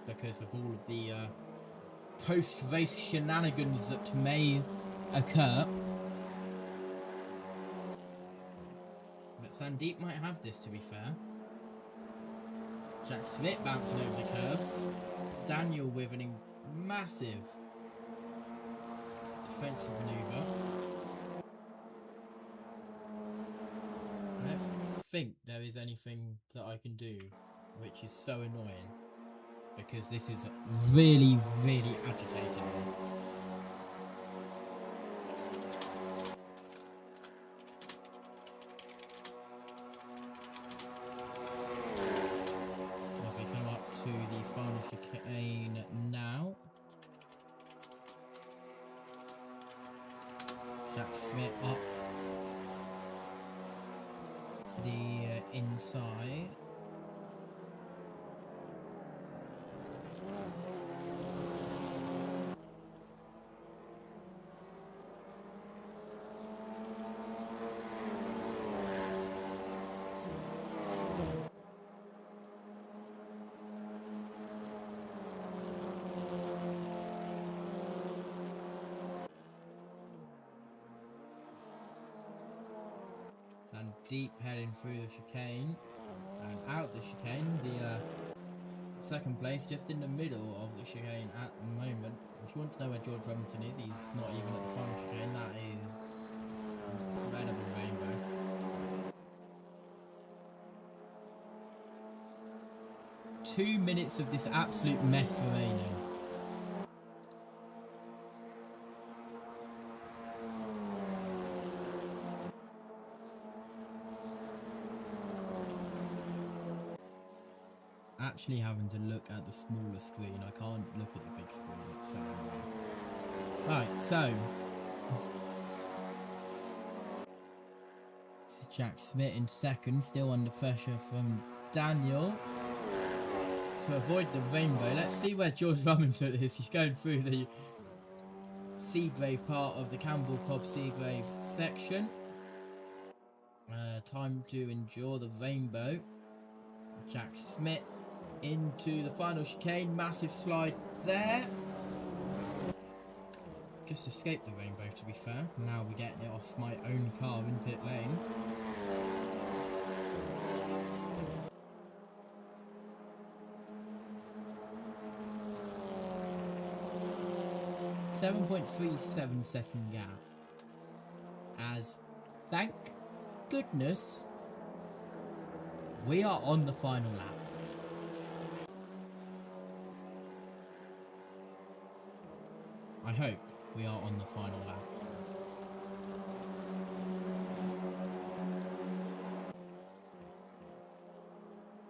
because of all of the post-race shenanigans that may occur. But Sandeep might have this, to be fair. Jack Smith bouncing over the curbs. Daniel with a massive defensive manoeuvre. I don't think there is anything that I can do, which is so annoying, because this is really, really agitating me. As we come up to the final chicane now. Jack Smith up the inside. Deep heading through the chicane and out the chicane. The second place just in the middle of the chicane at the moment. If you want to know where George Remington is, he's not even at the final chicane. That is incredible rainbow. Two minutes of this absolute mess remaining. Actually having to look at the smaller screen. I can't look at the big screen, it's so annoying. Right, so this is Jack Smith in second, still under pressure from Daniel to avoid the rainbow. Let's see where George Remington is. He's going through the Seagrave part of the Campbell Cobb Seagrave section. Time to endure the rainbow. Jack Smith into the final chicane, massive slide there. Just escaped the rainbow, to be fair. Now we're getting it off my own car in pit lane. .37 second gap. As, thank goodness, we are on the final lap. I hope we are on the final lap.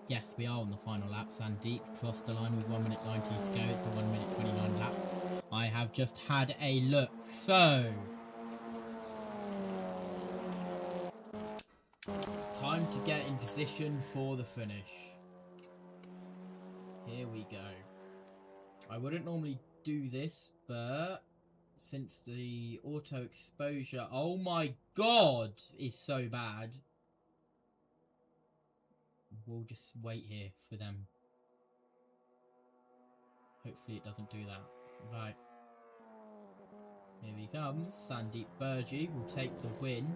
Yes, we are on the final lap. Sandeep crossed the line with 1 minute 19 to go. It's a 1 minute 29 lap. I have just had a look. So, time to get in position for the finish. Here we go. I wouldn't normally do this, but since the auto exposure, oh my god, is so bad, we'll just wait here for them. Hopefully it doesn't do that. Right, here he comes. Sandeep Burgee will take the win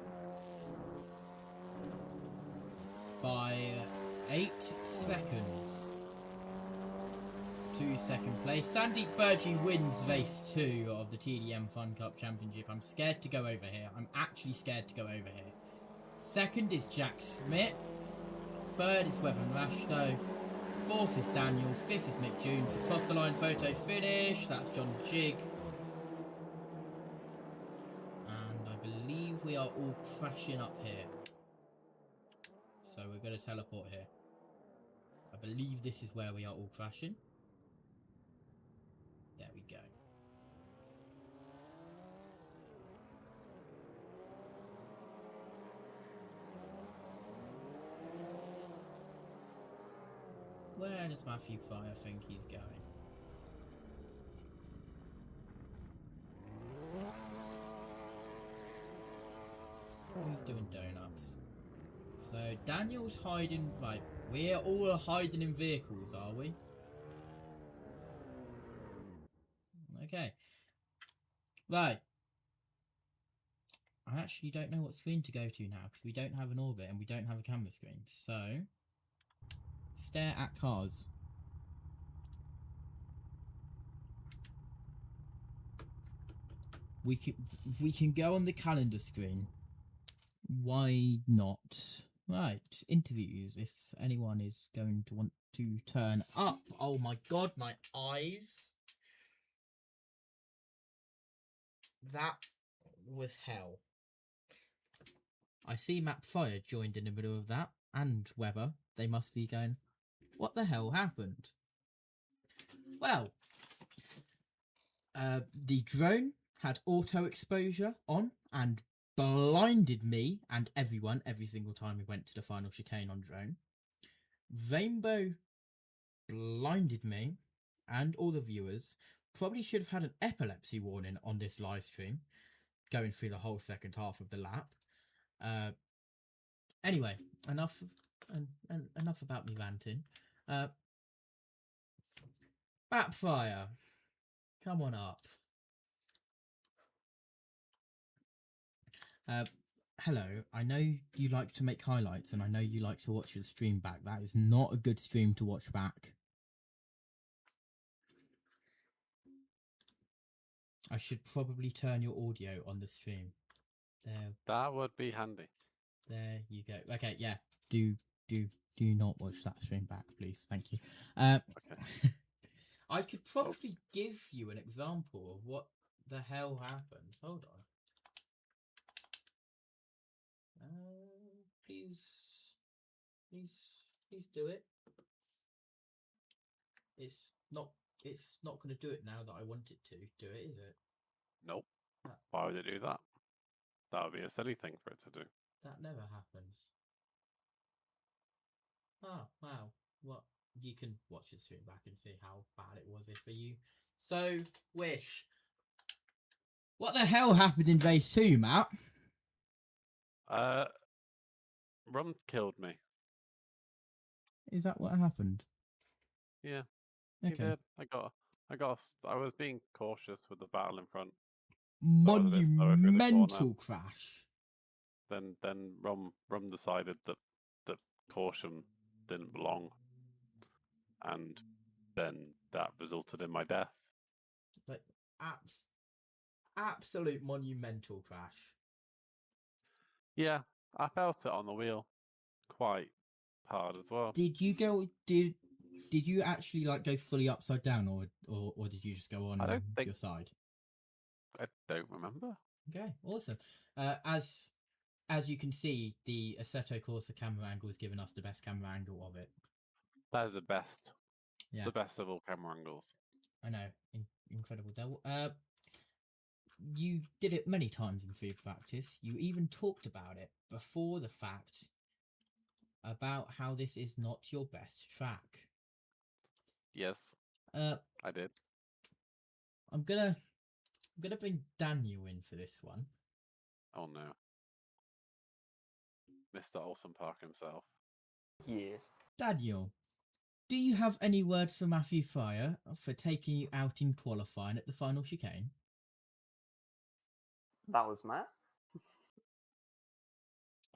by 8 seconds to second place. Sandeep Burgee wins race 2 of the TDM FunCup Championship. I'm scared to go over here. I'm actually scared to go over here. Second is Jack Smith. Third is Webber Rashto. Fourth is Daniel. Fifth is Mick Jones. Across the line photo finish. That's John Jig. And I believe we are all crashing up here. So we're going to teleport here. I believe this is where we are all crashing. There we go. Where does Matthew Fryer think he's going? Who's doing donuts? So Daniel's hiding. Right, we're all hiding in vehicles, are we? Okay. Right. I actually don't know what screen to go to now because we don't have an orbit and we don't have a camera screen. So, stare at cars. We can go on the calendar screen. Why not? Right, interviews. If anyone is going to want to turn up. Oh my god, my eyes. That was hell. I see Matt Fryer joined in the middle of that, and Webber. They must be going, what the hell happened? Well, the drone had auto exposure on and blinded me and everyone every single time we went to the final chicane on drone. Rainbow blinded me and all the viewers. Probably should have had an epilepsy warning on this live stream going through the whole second half of the lap. Anyway, enough about me ranting. Backfire, come on up. Hello, I know you like to make highlights and I know you like to watch your stream back. That is not a good stream to watch back. I should probably turn your audio on the stream. There. That would be handy. There you go. Okay, yeah. Do not watch that stream back, please. Thank you. Okay. I could probably give you an example of what the hell happens. Hold on. Please do it. It's not going to do it now that I want it to do it, is it? Nope. Why would it do that? That would be a silly thing for it to do. That never happens. Oh, wow. What? You can watch the stream back and see how bad it was for you. So, Wish. What the hell happened in race 2, Matt? Rum killed me. Is that what happened? Yeah. Okay. He did. I was being cautious with the battle in front. Monumental crash. Then Rum decided that caution didn't belong, and then that resulted in my death. Like absolute monumental crash. Yeah, I felt it on the wheel quite hard as well. Did you actually like go fully upside down, or did you just go on your side? I don't remember. Okay, awesome. As you can see, the Assetto Corsa camera angle has given us the best camera angle of it. That is the best. Yeah. The best of all camera angles. I know. Incredible. You did it many times in free practice. You even talked about it before the fact about how this is not your best track. Yes. I did. I'm gonna bring Daniel in for this one. Oh no. Mr. Olsen Park himself. Yes. Daniel, do you have any words for Matthew Fryer for taking you out in qualifying at the final chicane? That was Matt.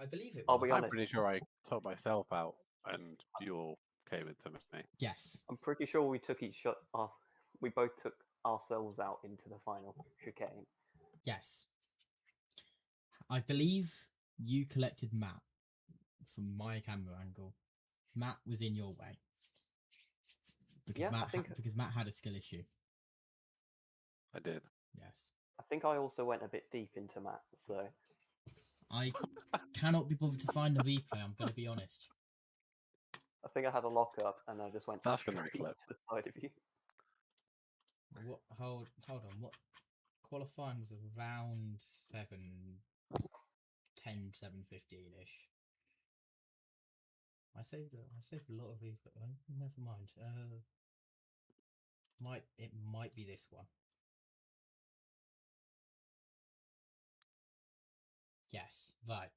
I believe it was. I'll be honest. I'm pretty sure I took myself out and your came into me. Yes. I'm pretty sure we took we both took ourselves out into the final chicane. Yes. I believe you collected Matt from my camera angle. Matt was in your way. Because Yeah, because Matt had a skill issue. I did. Yes. I think I also went a bit deep into Matt, so I cannot be bothered to find the replay, I'm going to be honest. I think I had a lockup and I just went That's straight gonna be to clip. the side of you. What? Hold on. What qualifying was around 7:10, 7:15-ish. I saved a lot of replay. Never mind. It might be this one. Yes, right.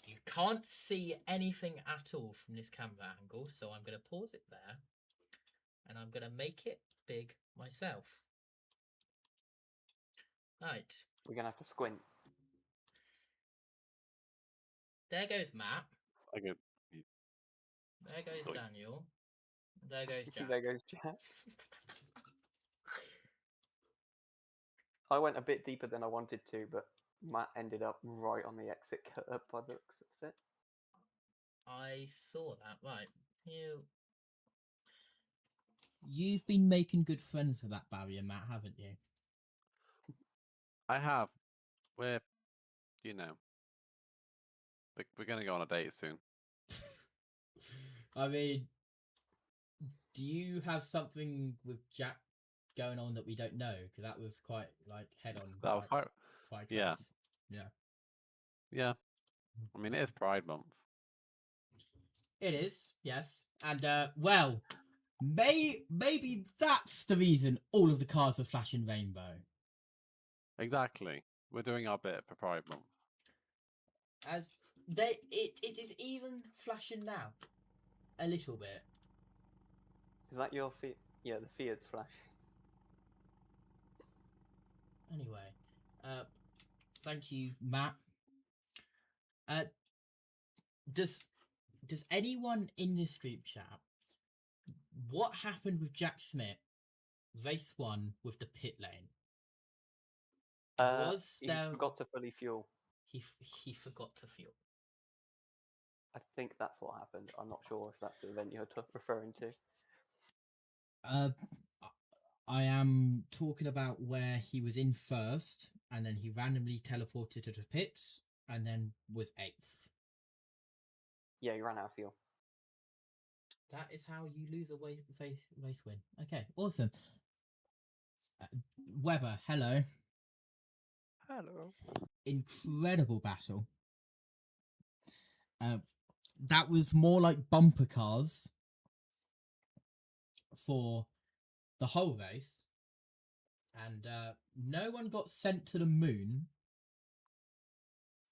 You can't see anything at all from this camera angle, so I'm going to pause it there. And I'm going to make it big myself. Right. We're gonna have to squint. There goes Matt. I get. There goes Oi. Daniel. There goes Jack. There goes Jack. I went a bit deeper than I wanted to, but Matt ended up right on the exit curb by the looks of it. I saw that. Right. You've been making good friends with that barrier, Matt, haven't you? I have. We're, you know, we're gonna go on a date soon. I mean, do you have something with Jack going on that we don't know? Because that was quite like head on. That was quite. Quite Yeah. close. Yeah. Yeah. I mean, it is Pride Month. It is, yes. And well, maybe that's the reason all of the cars were flashing rainbow. Exactly. We're doing our bit for Pride Month. As it is even flashing now, a little bit. Is that your Fiat? Yeah, the Fiat's flash. Anyway, thank you, Matt. Does anyone in this group chat? What happened with Jack Smith? Race 1 with the pit lane. Was He there? forgot to fully fuel. He forgot to fuel. I think that's what happened. I'm not sure if that's the event you're referring to. I am talking about where he was in first, and then he randomly teleported to the pits, and then was 8th. Yeah, you ran out of fuel. That is how you lose a race win. Okay, awesome. Weber, hello. Hello. Incredible battle. That was more like bumper cars for the whole race, and no one got sent to the moon.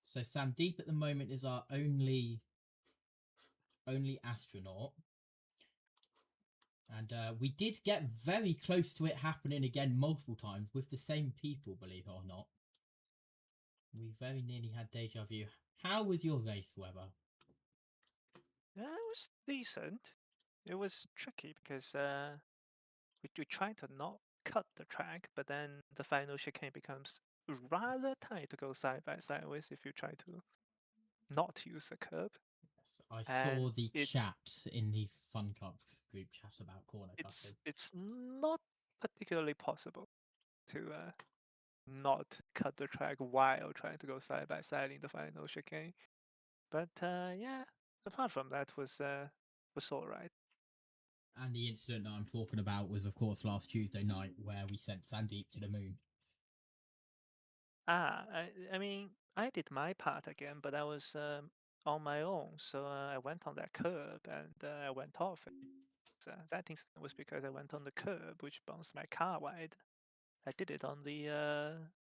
So Sandeep at the moment is our only astronaut, and we did get very close to it happening again multiple times with the same people, believe it or not. We very nearly had deja vu. How was your race, Weber? Yeah, it was decent. It was tricky because we tried to not cut the track, but then the final chicane becomes rather tight to go side by side with if you try to not use the curb. Yes, I And saw the it's- chat in the FunCup group chat about corner cutting. It's not particularly possible to not cut the track while trying to go side by side in the final chicane. But yeah, apart from that was all right. And the incident that I'm talking about was, of course, last Tuesday night where we sent Sandeep to the moon. I mean, I did my part again, but I was on my own, so I went on that curb and I went off it. So that incident was because I went on the curb, which bounced my car wide. I did it on the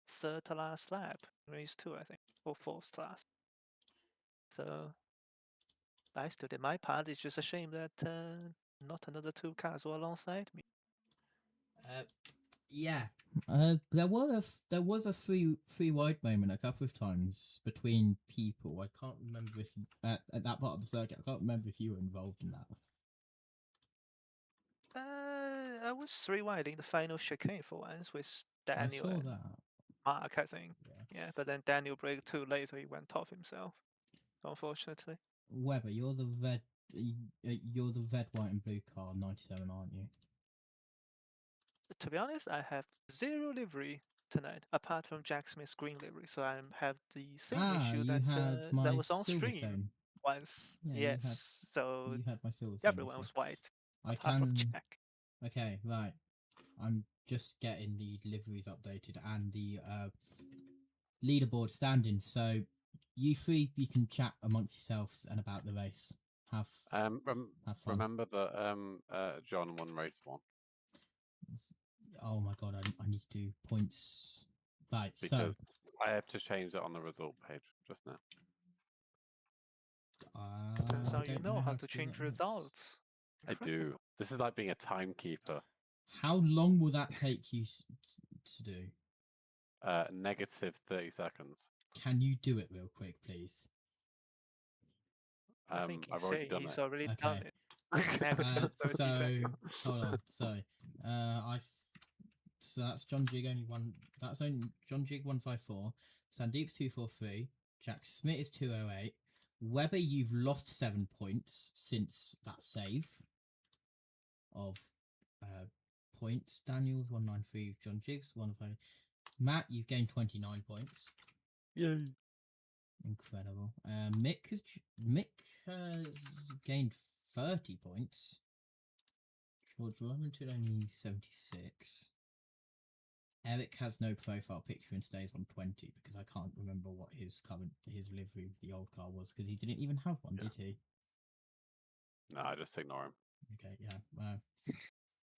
third to last lap, race 2, I think, or fourth last. So I still did my part. It's just a shame that not another 2 cars were alongside me. Yeah. There was a free wide moment a couple of times between people. I can't remember if at that part of the circuit. I can't remember if you were involved in that. I was 3 wide in the final chicane for once with I Daniel saw and that. Mark, I think. Yeah. Yeah, but then Daniel braked too late, so he went off himself. Unfortunately. Weber, you're the red, you're the red, white, and blue car 97, aren't you? To be honest, I have 0 livery tonight, apart from Jack Smith's green livery. So I have the same issue you that had my that was on stream Silverstone. once. Yeah, yes. So You had my Silverstone. everyone was white, I apart from can. Jack. Okay, right. I'm just getting the liveries updated and the leaderboard standings. So you three, you can chat amongst yourselves and about the race. Have fun. Remember that John won race 1 Oh my god, I need to do points. Right, because so I have to change it on the result page just now. Turns I out you don't know how how to do change that next. results. I do. This is like being a timekeeper. How long will that take you to do? Negative 30 seconds. Can you do it real quick, please? I think I've already done he's it. already Okay. done it. Negative 30 So seconds. hold on. So so that's John Jig only one. That's only John Jig 154. Sandeep's 243. Jack Smith is 208. Weber, you've lost 7 points since that save of points. Daniel's 193. John Jig's 105. Matt, you've gained 29 points. Yay. Incredible. Mick has gained 30 points. George Robinson only 76. Eric has no profile picture and stays on 20 because I can't remember what his livery of the old car was because he didn't even have one, did he? No, I just ignore him. Okay, yeah.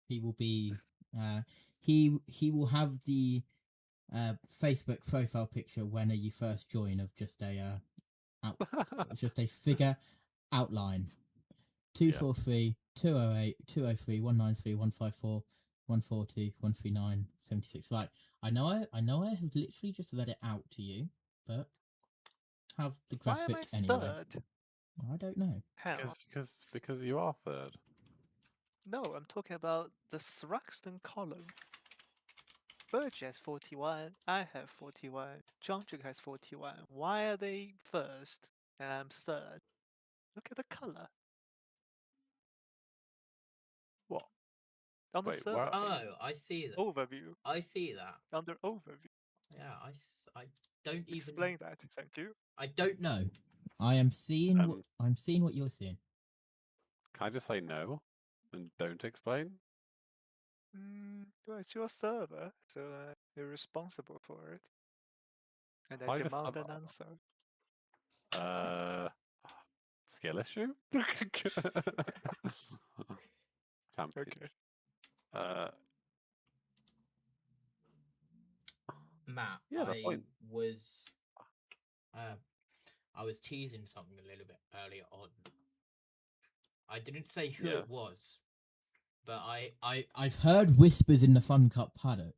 He will be. He will have the Facebook profile picture when you first join of just a just a figure outline. 243, 208, 203, 193, 154, 140, 139, 76. Right. I know I have literally just read it out to you, but have the Why am graphic I anyway. third? I don't know. How? Because you are third. No, I'm talking about the Thruxton column. Burge has 41, I have 41, John Jig has 41. Why are they first and I'm third? Look at the color. What? On the Wait, server what? page. I see that. Overview. I see that. Under overview. Yeah, I don't even Explain that, thank you. I don't know. I am seeing I'm seeing what you're seeing. Can I just say no and don't explain? Well, it's your server, so you're responsible for it. And I I just demand sub- an answer. Skill issue? Champion. Okay. Matt, Yeah, that's fine. I was teasing something a little bit earlier on. I didn't say who Yeah. it was, but I've heard whispers in the FunCup paddock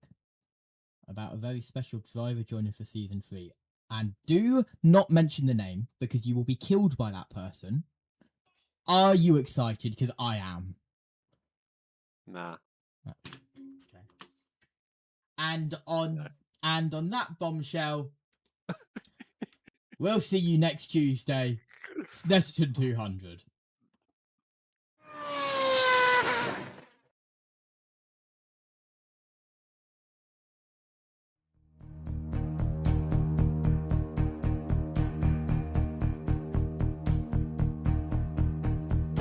about a very special driver joining for season 3. And do not mention the name because you will be killed by that person. Are you excited? Because I am. Nah. Okay. And on that bombshell, we'll see you next Tuesday. Snetterton 200.